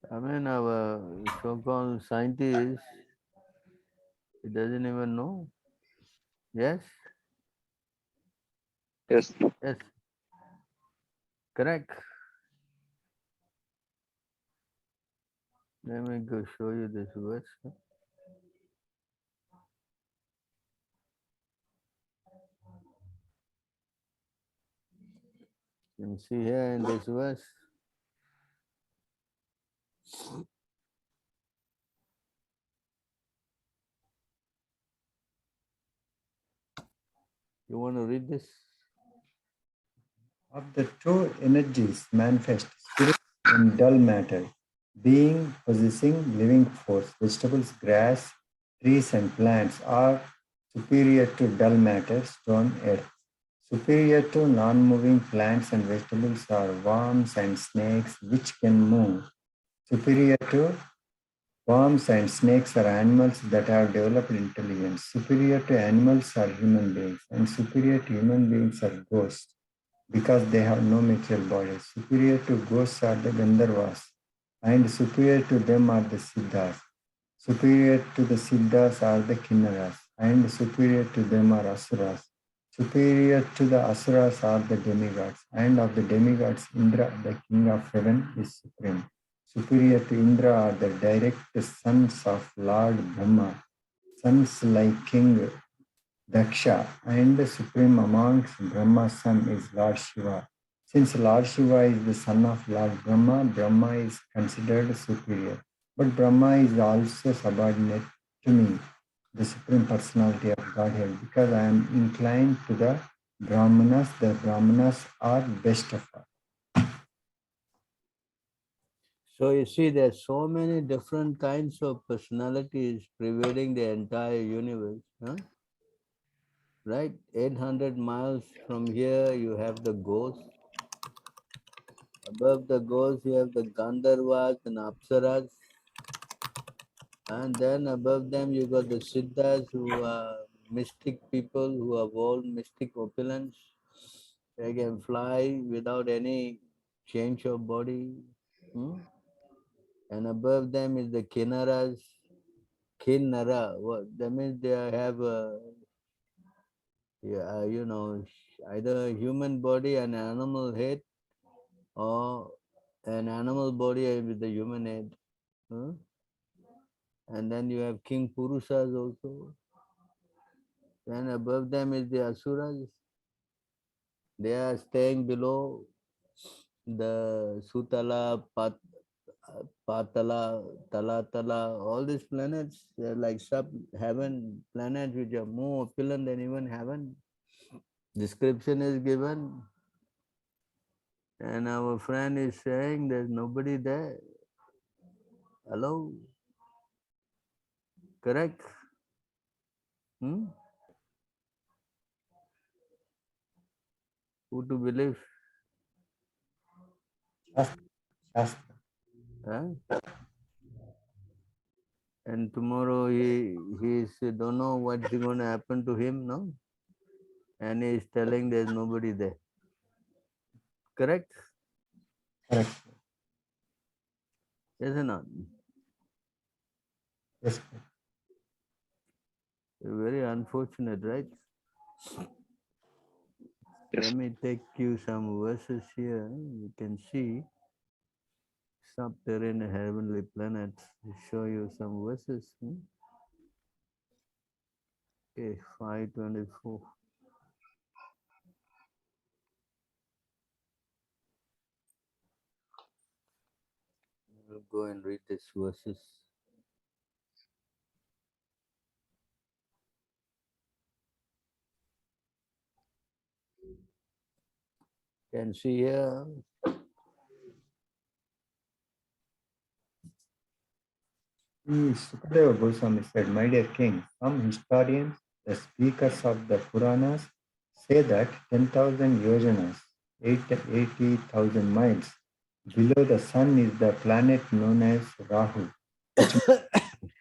I mean, our so-called scientist, he doesn't even know. Yes? Yes. Yes. Correct. Let me go show you this verse. You can see here in this verse. You want to read this? Of the two energies manifest, spirit and dull matter, being possessing living force, vegetables, grass, trees and plants are superior to dull matter, stone, earth. Superior to non-moving plants and vegetables are worms and snakes which can move. Superior to worms and snakes are animals that have developed intelligence. Superior to animals are human beings, and superior to human beings are ghosts, because they have no material bodies. Superior to ghosts are the Gandharvas, and superior to them are the Siddhas. Superior to the Siddhas are the Kinnaras, and superior to them are Asuras. Superior to the Asuras are the demigods, and of the demigods, Indra, the king of heaven, is supreme. Superior to Indra are the direct sons of Lord Brahma, sons like King Daksha, and the supreme amongst Brahma's son is Lord Shiva. Since Lord Shiva is the son of Lord Brahma, Brahma is considered superior. But Brahma is also subordinate to me. the Supreme Personality of Godhead, because I am inclined to the Brahmanas. The Brahmanas are best of all. So you see, there's so many different kinds of personalities pervading the entire universe. Huh? Right? 800 miles from here, you have the ghosts. Above the ghosts, you have the Gandharvas and Apsaras. And then above them, you got the Siddhas, who are mystic people who have all mystic opulence. They can fly without any change of body. Hmm? And above them is the Kinnaras. Kinnara, what that means they have a, yeah, you know, either a human body and an animal head, or an animal body with a human head. Huh? And then you have King Purusas also. Then above them is the Asuras. They are staying below the Sutala, Patala, Talatala, all these planets. They're like sub-heaven planets which are more opulent than even heaven. Description is given. And our friend is saying there's nobody there. Hello? Correct? Hmm? Who to believe? Shastra. Huh? And tomorrow he's don't know what's going to happen to him, no? And he's telling there's nobody there. Correct? Correct. Yes or not? Yes. Very unfortunate, right? Yes. Let me take you some verses here. You can see subterranean heavenly planets. Show you some verses. Okay, 524. I'll go and read these verses. Can see here. Sukadeva Goswami said, my dear king, some historians, the speakers of the Puranas, say that 10,000 yojanas, 80,000 miles below the sun is the planet known as Rahu, which is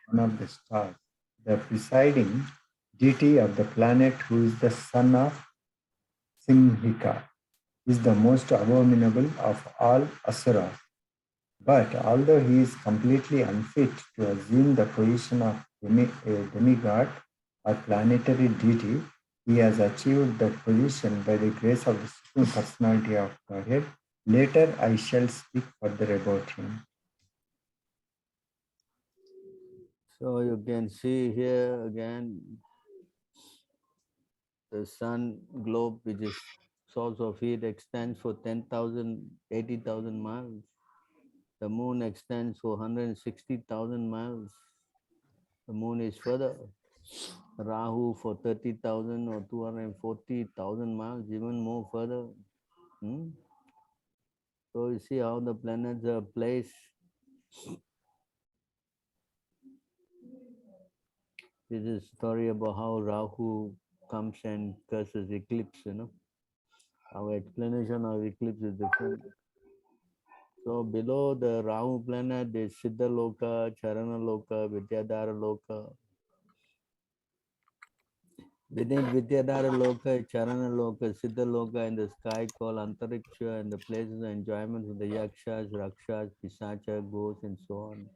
one of the stars. The presiding deity of the planet, who is the son of Simhika, is the most abominable of all asuras. But although he is completely unfit to assume the position of a demigod or planetary deity, he has achieved that position by the grace of the Supreme Personality of Godhead. Later, I shall speak further about him. So you can see here again the sun globe, which is source of heat, extends for 10,000, 80,000 miles. The moon extends for 160,000 miles. The moon is further. Rahu for 30,000 or 240,000 miles, even more further. So you see how the planets are placed. This is a story about how Rahu comes and curses eclipse, Our explanation of eclipse is different. So below the Rahu planet is Siddha Loka, Charana Loka, Vidyadhara Loka. Within Vidyadhara Loka, Charana Loka, Siddha Loka in the sky called Antariksha, and the places of enjoyment of the Yakshas, Rakshas, Pisacha, ghosts, and so on.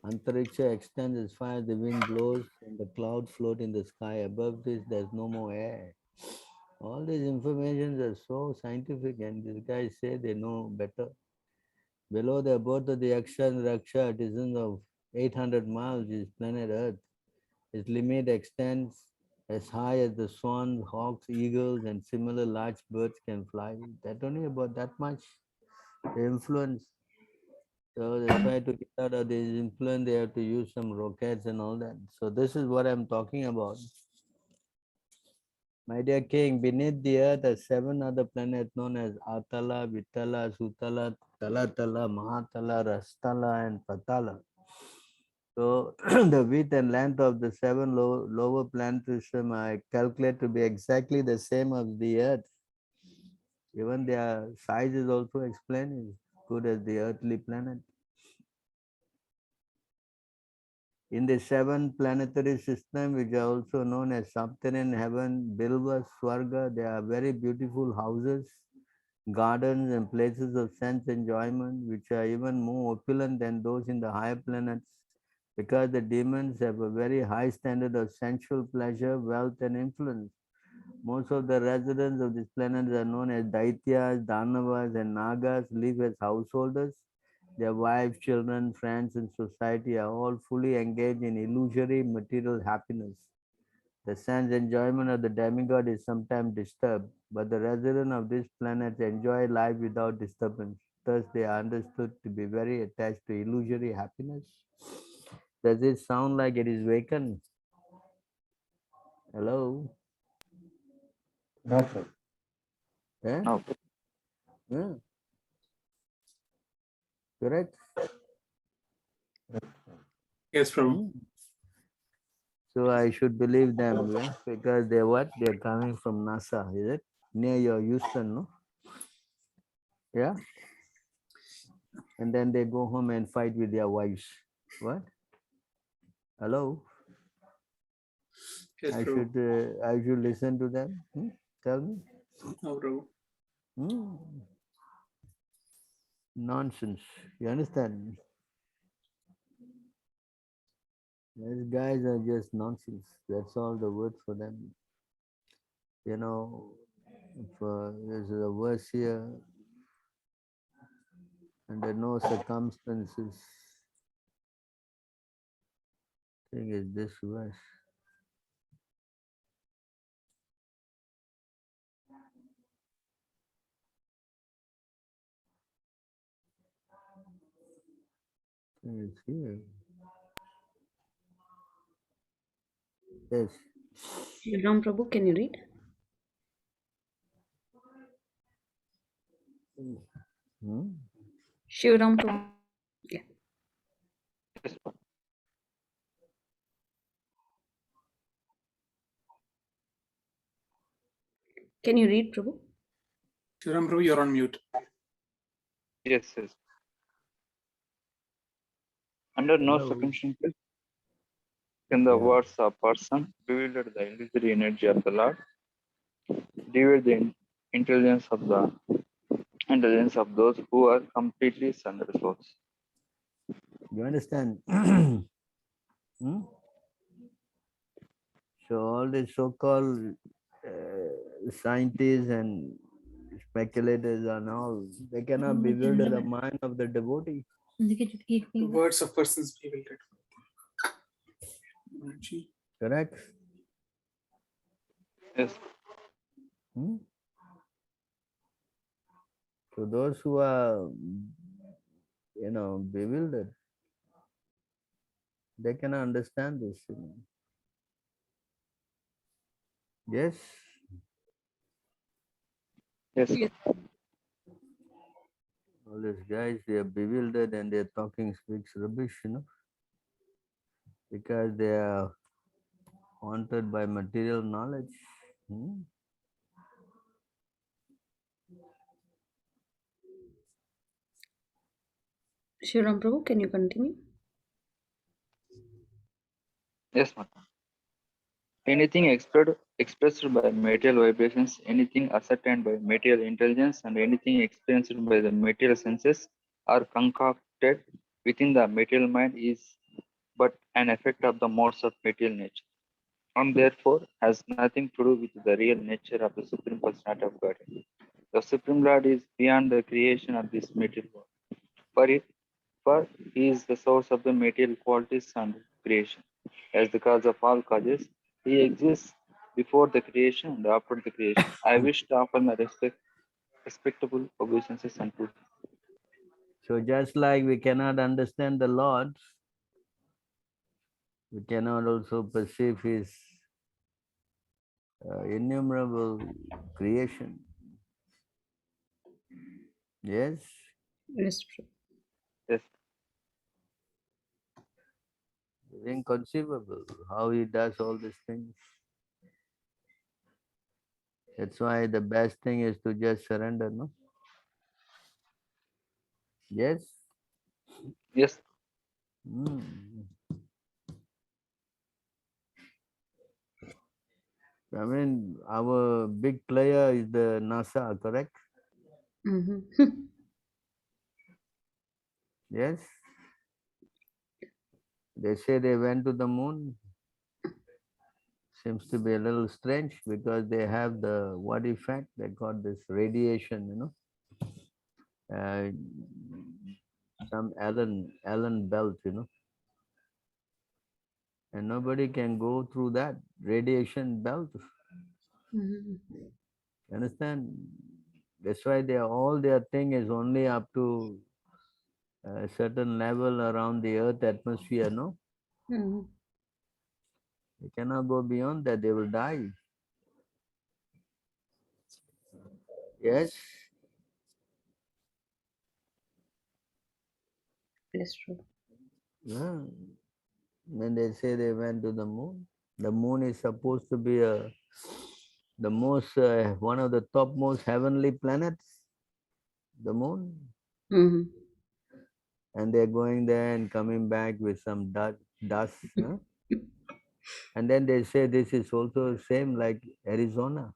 Antariksha extends as far as the wind blows and the clouds float in the sky. Above this, there's no more air. All these informations are so scientific, and these guys say they know better. Below the abode of the Yaksha and Raksha, a distance of 800 miles, is planet Earth. Its limit extends as high as the swans, hawks, eagles, and similar large birds can fly. That only about that much influence. So they try to get out of this influence, they have to use some rockets and all that. So this is what I'm talking about. My dear king, beneath the earth are 7 other planets known as Atala, Vitala, Sutala, Talatala, Mahatala, Rastala, and Patala. So the width and length of the 7 lower planetary system I calculate to be exactly the same as the earth. Even their size is also explained as good as the earthly planet. In the 7 planetary system, which are also known as subterranean heaven, Bilva, Swarga, they are very beautiful houses, gardens, and places of sense enjoyment, which are even more opulent than those in the higher planets, because the demons have a very high standard of sensual pleasure, wealth, and influence. Most of the residents of this planet are known as Daityas, Danavas, and Nagas, live as householders. Their wives, children, friends, and society are all fully engaged in illusory material happiness. The sense enjoyment of the demigod is sometimes disturbed, but the residents of this planet enjoy life without disturbance. Thus, they are understood to be very attached to illusory happiness. Does it sound like it is vacant? Hello? No, sir. Eh? No. Yeah. Correct? Yes, Prabhu. Hmm. So I should believe them, yeah? Because they're what? They're coming from NASA, is it? Near your Houston, no? Yeah? And then they go home and fight with their wives. What? Hello? Yes, I Prabhu. should listen to them. Tell me. No, Prabhu. Hmm. Nonsense. You understand? These guys are just nonsense. That's all the word for them. You know, if, there's a verse here, under no circumstances. I think it's this verse. I think it's here. Yes. Shriram Prabhu, can you read? Hmm? Shriram Prabhu. Yeah. Can you read, Prabhu? Shivam Prabhu, you're on mute. Yes, yes. Under no Hello. circumstances can the Yeah. words of person bewilder the illusory energy of the Lord, deviate the intelligence of those who are completely Sundar souls. You understand? Hmm? So all the so-called scientists and speculators and all, they cannot bewilder the mind of the devotee. The words of persons bewildered. Correct? Yes, Hmm? So those who are, bewildered, they cannot understand this. Yes? yes, Yes. All these guys, they are bewildered and they're talking speaks rubbish, because they are haunted by material knowledge. Hmm? Shriram Prabhu, can you continue? yes, Mata. Anything expressed by material vibrations, anything ascertained by material intelligence, and anything experienced by the material senses are concocted within the material mind is but an effect of the modes of material nature, and therefore has nothing to do with the real nature of the Supreme Personality of Godhead. The Supreme Lord is beyond the creation of this material world. For he is the source of the material qualities and creation. As the cause of all causes, he exists before the creation and after the creation. I wish to offer my respectable obeisances unto him. So just like we cannot understand the Lord, we cannot also perceive His innumerable creation. Yes? Yes, true. Yes. It's inconceivable how He does all these things. That's why the best thing is to just surrender, no? Yes? Yes. Mm. I mean, our big player is the NASA, correct? Mm-hmm. Yes? They say they went to the moon. Seems to be a little strange because they have the what effect? They got this radiation, some Allen belt, and nobody can go through that radiation belt. Mm-hmm. Understand? That's why all their thing is only up to a certain level around the Earth atmosphere, no? Mm-hmm. They cannot go beyond that, they will die. Yes? Yes, true. Yeah. When they say they went to the moon is supposed to be the most, one of the topmost heavenly planets, the moon. Mm-hmm. And they're going there and coming back with some dust. Huh? And then they say this is also same like Arizona.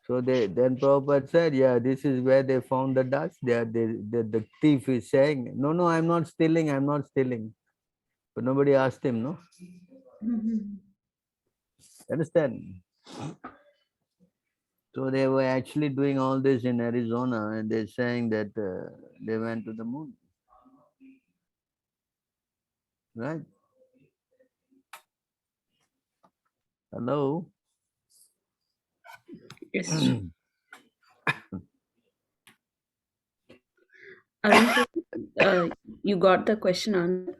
So then Prabhupada said, yeah, this is where they found the dust. The thief is saying, no, I'm not stealing. But nobody asked him, no? Mm-hmm. Understand? So they were actually doing all this in Arizona and they're saying that they went to the moon. Right? Hello? Yes. Arun, you got the question answered?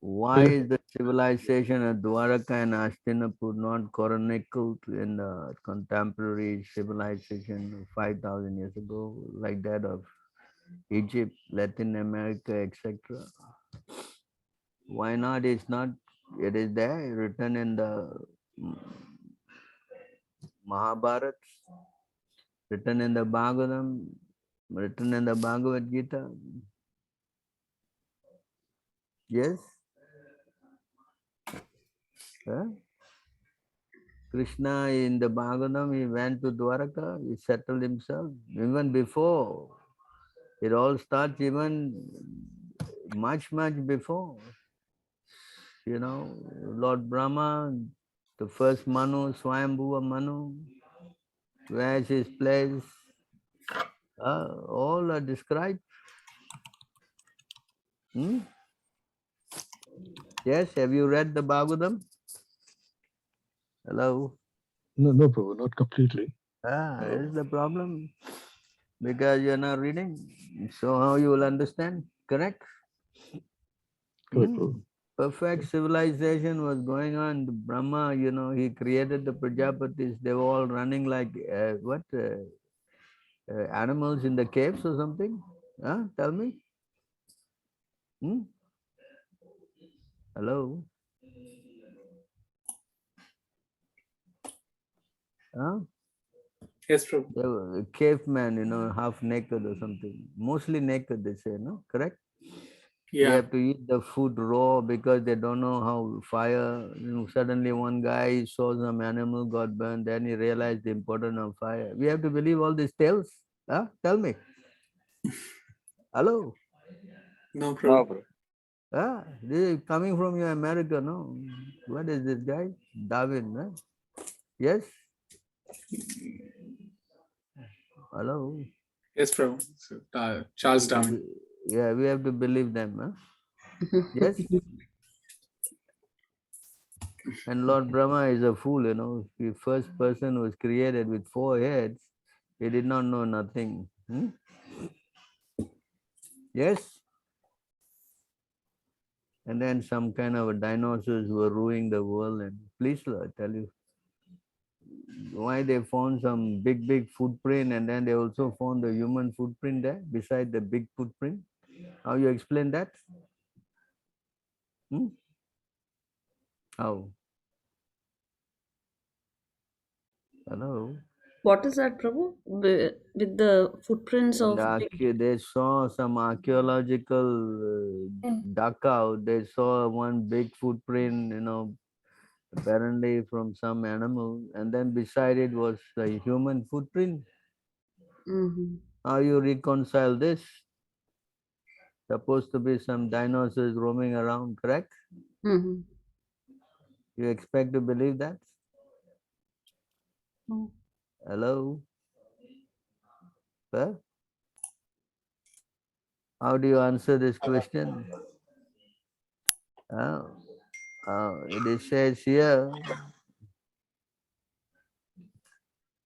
Why Yes. is the civilization of Dwarka and Hastinapura not chronicled in the contemporary civilization 5,000 years ago, like that of Egypt, Latin America, etc.? Why not? It is there, written in the Mahabharata, written in the Bhagavatam, written in the Bhagavad Gita. Yes? Huh? Krishna in the Bhagavatam, he went to Dwaraka, he settled himself. Even before, it all starts even much before. Lord Brahma, the first Manu, Swayambhuva Manu, where is his place? All are described. Hmm? Yes, have you read the Bhagavatam? Hello? No, Prabhu, not completely. That is the problem. Because you're not reading. So how you will understand? Correct? Correct, Prabhu. Perfect civilization was going on. Brahma, he created the Prajapatis. They were all running like animals in the caves or something? Huh? Tell me. Hmm? Hello? Huh? Yes, Prabhu. They were cavemen, half naked or something. Mostly naked, they say, no? Correct? They Yeah. have to eat the food raw because they don't know how fire. Suddenly one guy saw some animal got burned, then he realized the importance of fire. We have to believe all these tales. Huh? Tell me. Hello? No, No, Prabhu. bro. This is coming from your America, no? What is this guy? Darwin, huh? Yes? Hello? Yes, Prabhu. So, Charles Darwin. Yeah, we have to believe them, huh? Yes? And Lord Brahma is a fool, you know. The first person was created with 4 heads. He did not know nothing. Yes? And then some kind of dinosaurs were ruling the world. And please, Lord, tell you why they found some big footprint, and then they also found the human footprint there beside the big footprint. How you explain that? How? Hello? What is that, Prabhu? With the footprints And of big. they saw some archaeological duck out. They saw one big footprint, you know, apparently from some animal, and then beside it was a human footprint. How you reconcile this? Supposed to be some dinosaurs roaming around, correct? You expect to believe that? Hello? Well, how do you answer this question? It says here,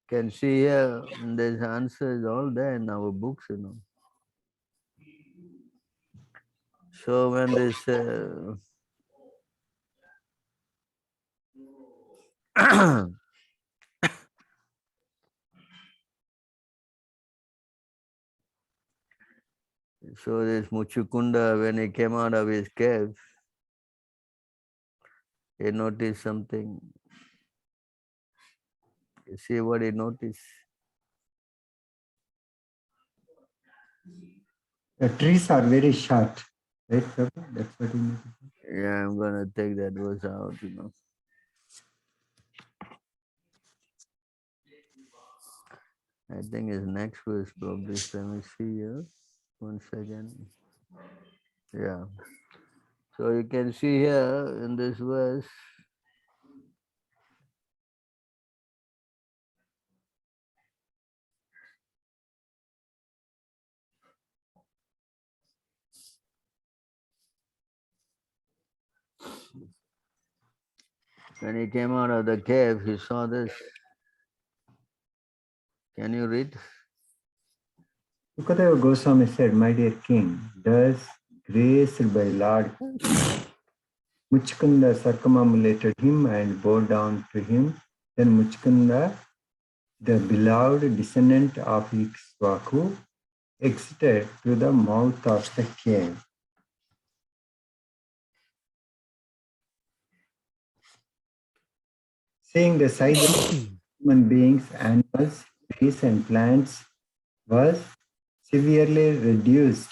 can see here, there's answers all there in our books, you know. So when this so this Muchukunda, when he came out of his cave, he noticed something. You see what he noticed? The trees are very short, right, Prabhu? That's what you mean. Yeah, I'm gonna take that verse out, you know. I think his next verse probably. Let me see here. 1 second. Yeah. So you can see here in this verse, when he came out of the cave, he saw this. Can you read? Sukadeva Goswami said, my dear king, thus graced by Lord Muchkunda circumambulated him and bowed down to him. Then Muchkunda, the beloved descendant of Ikshvaku, exited through the mouth of the cave. Seeing the size of human beings, animals, trees, and plants was severely reduced,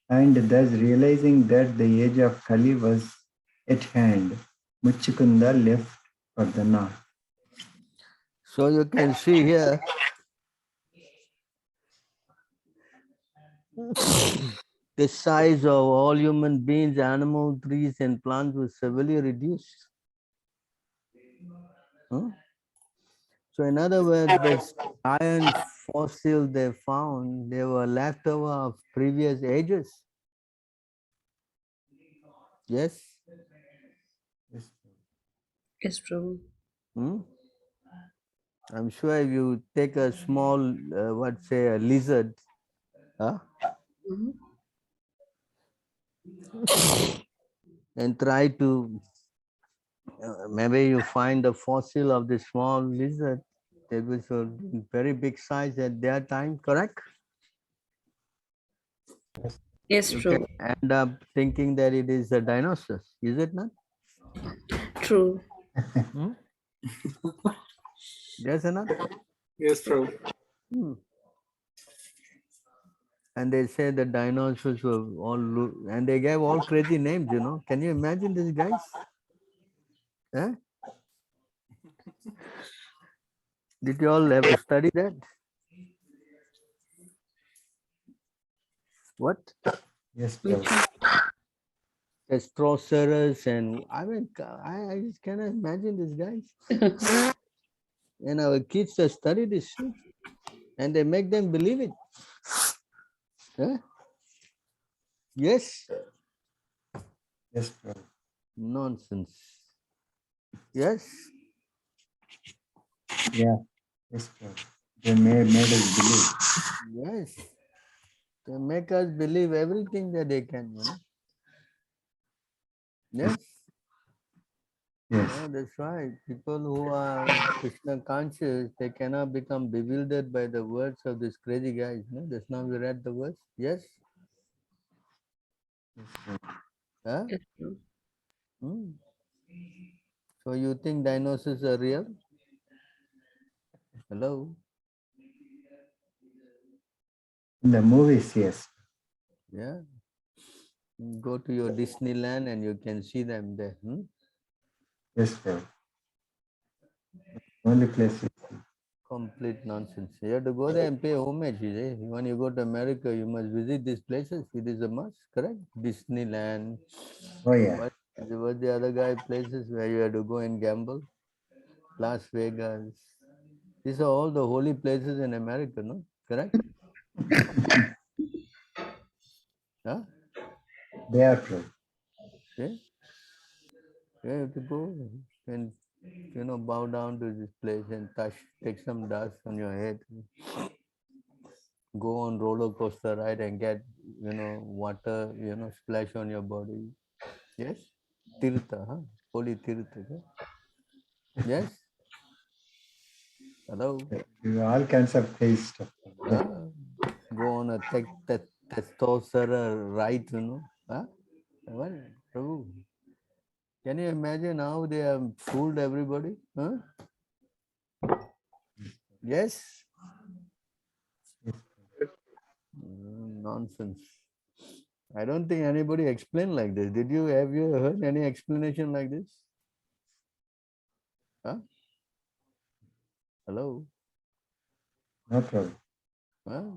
and thus realizing that the age of Kali was at hand, Muchukunda left for the north. So you can see here, the size of all human beings, animals, trees, and plants was severely reduced. So in other words, this iron fossil they found, they were leftover of previous ages. Yes? Yes, Prabhu. I'm sure if you take a small, say a lizard, and try to, maybe you find the fossil of the small lizard, that was a very big size at that time, correct? Yes, You Prabhu. can end up thinking that it is a dinosaur, is it not? True. Yes or not? Yes, Prabhu. And they say the dinosaurs were all, and they gave all crazy names, you know. Can you imagine these guys? Did you all have to study that? What? Yes, Prabhu. Astroceros, and I mean, I just cannot imagine these guys. And our kids have studied this shit, and they make them believe it. Yes? Yes, Prabhu. Nonsense. Yes? Yeah. Yes, Prabhu. They made us believe. Yes. They make us believe everything that they can, Yes? Yes. Yeah, that's right. People who are Krishna conscious, they cannot become bewildered by the words of these crazy guys. No? Just now we read the words. Yes? Yes, Prabhu. Huh? Yes, Prabhu. Hmm. So you think dinosaurs are real? Hello? In the movies, yes. Yeah. Go to your Disneyland and you can see them there. Yes, Prabhu. Only place. Complete nonsense. You have to go there and pay homage. When you go to America, you must visit these places. It is a must, correct? Disneyland. Oh, yeah. What the other guy places where you have to go and gamble? Las Vegas. These are all the holy places in America, no? Correct? Huh? They are Prabhu. Okay. You have to go and bow down to this place and take some dust on your head. Go on roller coaster ride and get water splash on your body. Yes, tirtha, huh? Holy tirtha. Huh? Yes. Hello. All kinds of crazy stuff. Huh? Go on a testosterone ride, Huh? What? Prabhu, can you imagine how they have fooled everybody? Huh? Yes. Nonsense. I don't think anybody explained like this. Have you heard any explanation like this? Huh? Hello? No problem. Huh?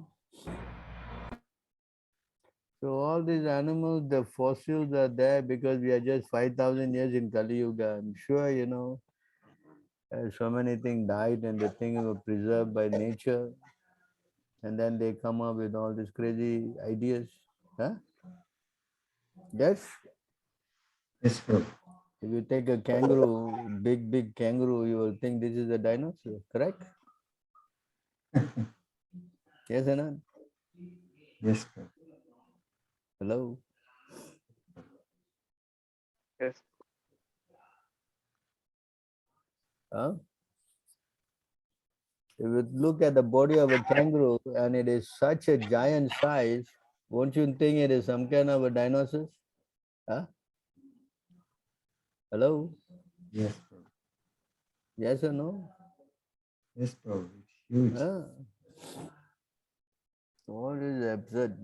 So all these animals, the fossils are there because we are just 5,000 years in Kali Yuga. I'm sure, so many things died and the things were preserved by nature. And then they come up with all these crazy ideas. Huh? Yes? Yes, Prabhu. If you take a kangaroo, big kangaroo, you will think this is a dinosaur, correct? Yes or not? Yes, Prabhu. Hello? Yes. Huh? If you look at the body of a kangaroo and it is such a giant size, won't you think it is some kind of a dinosaur? Huh? Hello? Yes, Prabhu. Yes or no? Yes, Prabhu. It's huge. Huh? All is absurd.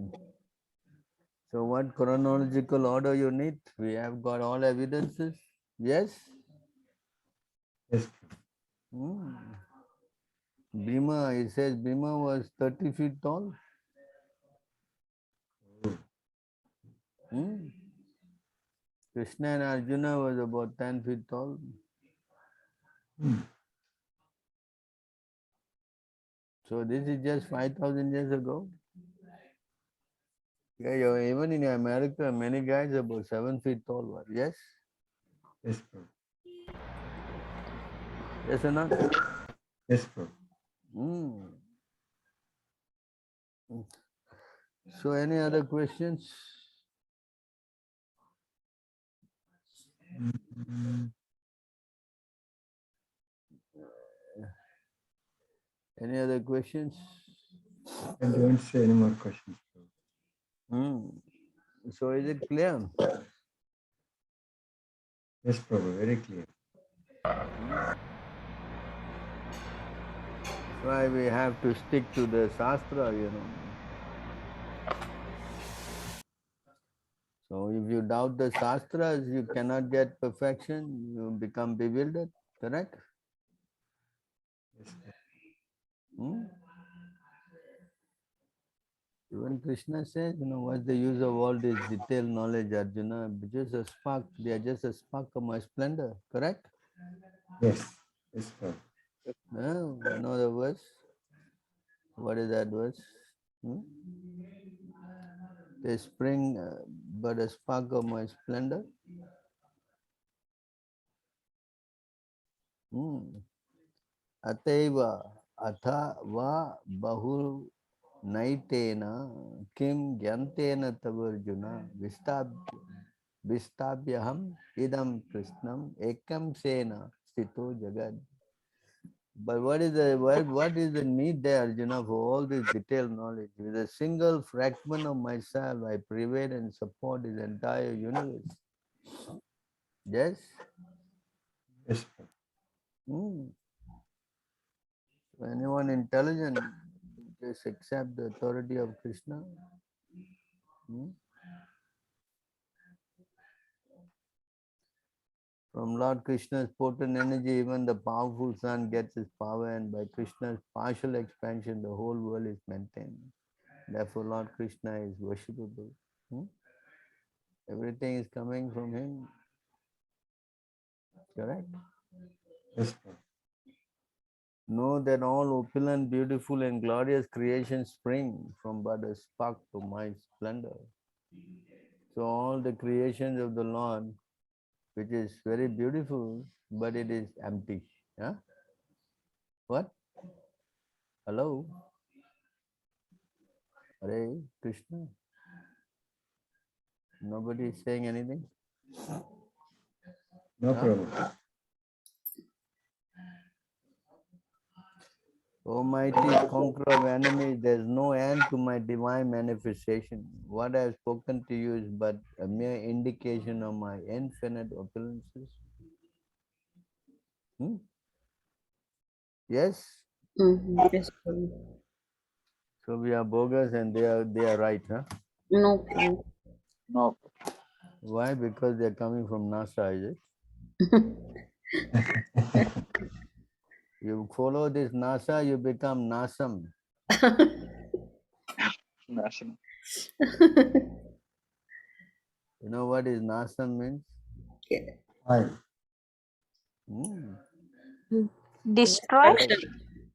So what chronological order you need? We have got all evidences. Yes? Yes, Prabhu. Bhima, it says Bhima was 30 feet tall. Hmm? Krishna and Arjuna was about 10 feet tall. So this is just 5,000 years ago. Yeah, even in America, many guys are about 7 feet tall. What? Yes? Yes, Prabhu. Yes or not? Yes, Prabhu. So any other questions? Any other questions? I don't say any more questions, Prabhu. So is it clear? Yes, Prabhu. Very clear. That's why we have to stick to the Shastra, So if you doubt the Shastras, you cannot get perfection, you become bewildered, correct? Yes, Hmm? Even Krishna says, what's the use of all this detailed knowledge, Arjuna? Just a spark, they are just a spark of my splendor, correct? yes. Yes, Prabhu. You know the verse? What is that verse? They spring but a spark of my splendor. Ateva atha va bahu naitena kim gyantena tavarjuna vistabhyaham idam krishnam ekam sena stito jagad. But what is the need there, Arjuna, for all this detailed knowledge? With a single fragment of myself, I prevail and support this entire universe. Yes? Yes. Hmm. So anyone intelligent, just accept the authority of Krishna. Hmm? From Lord Krishna's potent energy, even the powerful sun gets its power, and by Krishna's partial expansion, the whole world is maintained. Therefore, Lord Krishna is worshipable. Hmm? Everything is coming from him. Correct? Yes. Know that all opulent, beautiful, and glorious creations spring from but a spark to my splendor. So all the creations of the Lord, which is very beautiful, but it is empty. Huh? What? Hello? Hare Krishna? Nobody is saying anything? No Huh? problem. Almighty conqueror of enemies, there is no end to my divine manifestation. What I have spoken to you is but a mere indication of my infinite opulences. Hmm? Yes? Yes, Prabhu. So we are bogus and they are right, huh? No, Prabhu. No. Why? Because they are coming from NASA, is it? You follow this NASA, you become Nasam. National. You know what is Nasam means? Hi. Hmm. Destroy.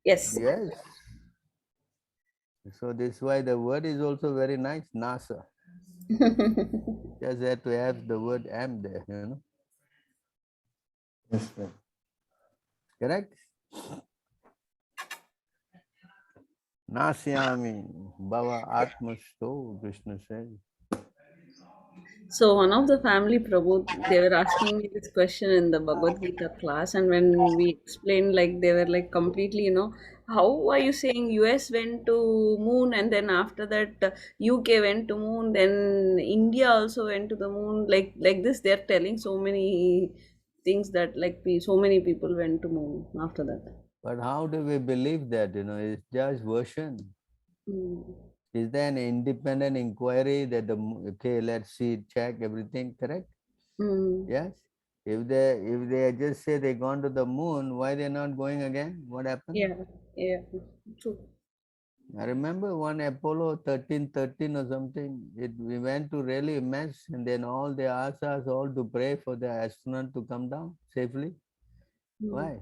Yes. Yes. So this is why the word is also very nice, NASA. Just had to have the word am there, you know. Yes, sir. Correct? Nasyami Bhava Atmasto, Krishna says. So one of the family Prabhu, they were asking me this question in the Bhagavad Gita class, and when we explained, like they were like completely, how are you saying US went to moon, and then after that UK went to moon, then India also went to the moon, like this. They're telling so many things that so many people went to moon after that. But how do we believe that? It's just version. Mm. Is there an independent inquiry that okay, let's see, check everything, correct? Mm. Yes. If they just say they gone to the moon, why they're not going again? What happened? Yeah, yeah, true. I remember one Apollo 1313 or something. We went to really mess, and then all they asked us all to pray for the astronaut to come down safely. Mm. Why?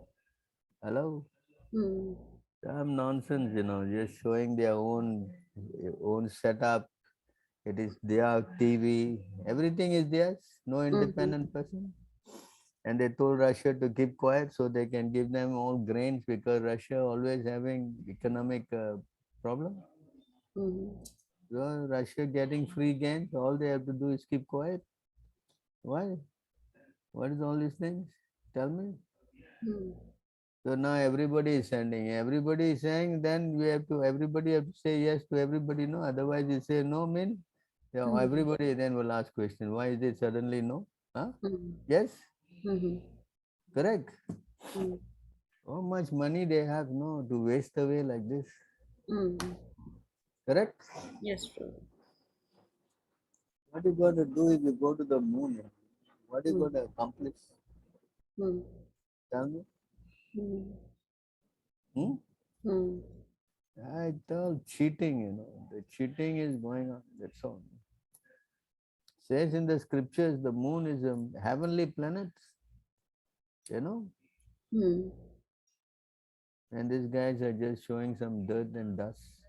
Hello? Mm. Some nonsense, just showing their own setup. It is their TV. Everything is theirs. No Mm-hmm. independent person. And they told Russia to keep quiet so they can give them all grains because Russia always having economic problem. Mm-hmm. So Russia getting free gains, all they have to do is keep quiet. Why? What is all these things? Tell me. Mm. So now everybody is sending. Everybody is saying, then everybody have to say yes to everybody, no. Otherwise you say no mean, Mm. everybody then will ask question. Why is it suddenly no? Huh? Mm. Yes? Mhm. Correct? Mm. How much money they have, no, to waste away like this. Mm. Correct? Yes, true. What you going to do if you go to the moon? What are you Mm. going to accomplish? Mm. Tell me. Mm. Hmm? Mm. It's all cheating, The cheating is going on. That's all. Says in the scriptures, the moon is a heavenly planet, Mm. and these guys are just showing some dirt and dust.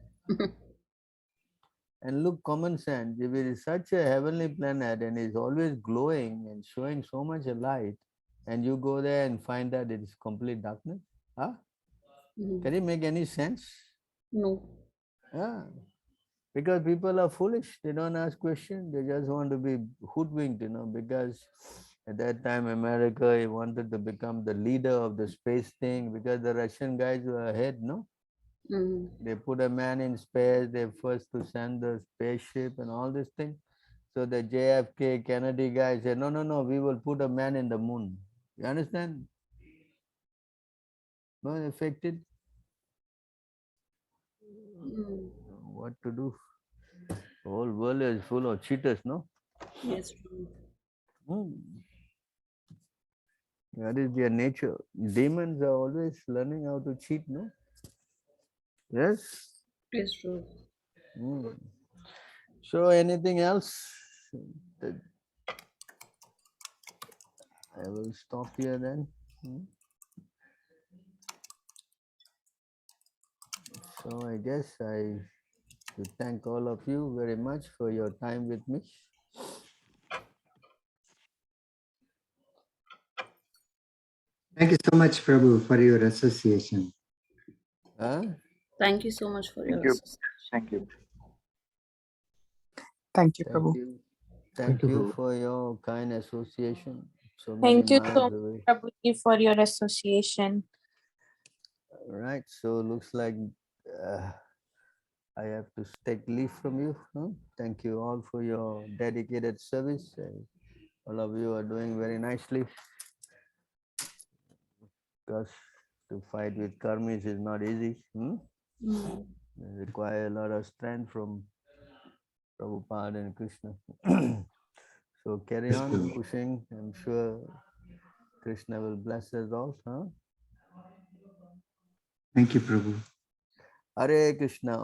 And look, common sense, if it is such a heavenly planet and is always glowing and showing so much light, and you go there and find that it is complete darkness? Huh? Can it make any sense? No. Yeah. Because people are foolish. They don't ask questions. They just want to be hoodwinked, because at that time America he wanted to become the leader of the space thing because the Russian guys were ahead, no? They put a man in space, they first to send the spaceship and all this thing. So the JFK Kennedy guy said, no, we will put a man in the moon. You understand? No affected. What to do? The whole world is full of cheaters, no? Yes, true. That is their nature. Demons are always learning how to cheat, no? Yes? Yes, true. So anything else? I will stop here then. So I guess I should thank all of you very much for your time with me. Thank you so much, Prabhu, for your association. Thank you so much for Thank your you. assistance. Thank you. Thank you, Thank Prabhu. you. Thank you for your kind association. So many Thank you miles so much, away. Prabhuji, for your association. Right. So looks like I have to take leave from you. Thank you all for your dedicated service. All of you are doing very nicely. Because to fight with karmis is not easy. It requires a lot of strength from Prabhupada and Krishna. So carry on pushing. I'm sure Krishna will bless us all. Thank you, Prabhu. Hare Krishna.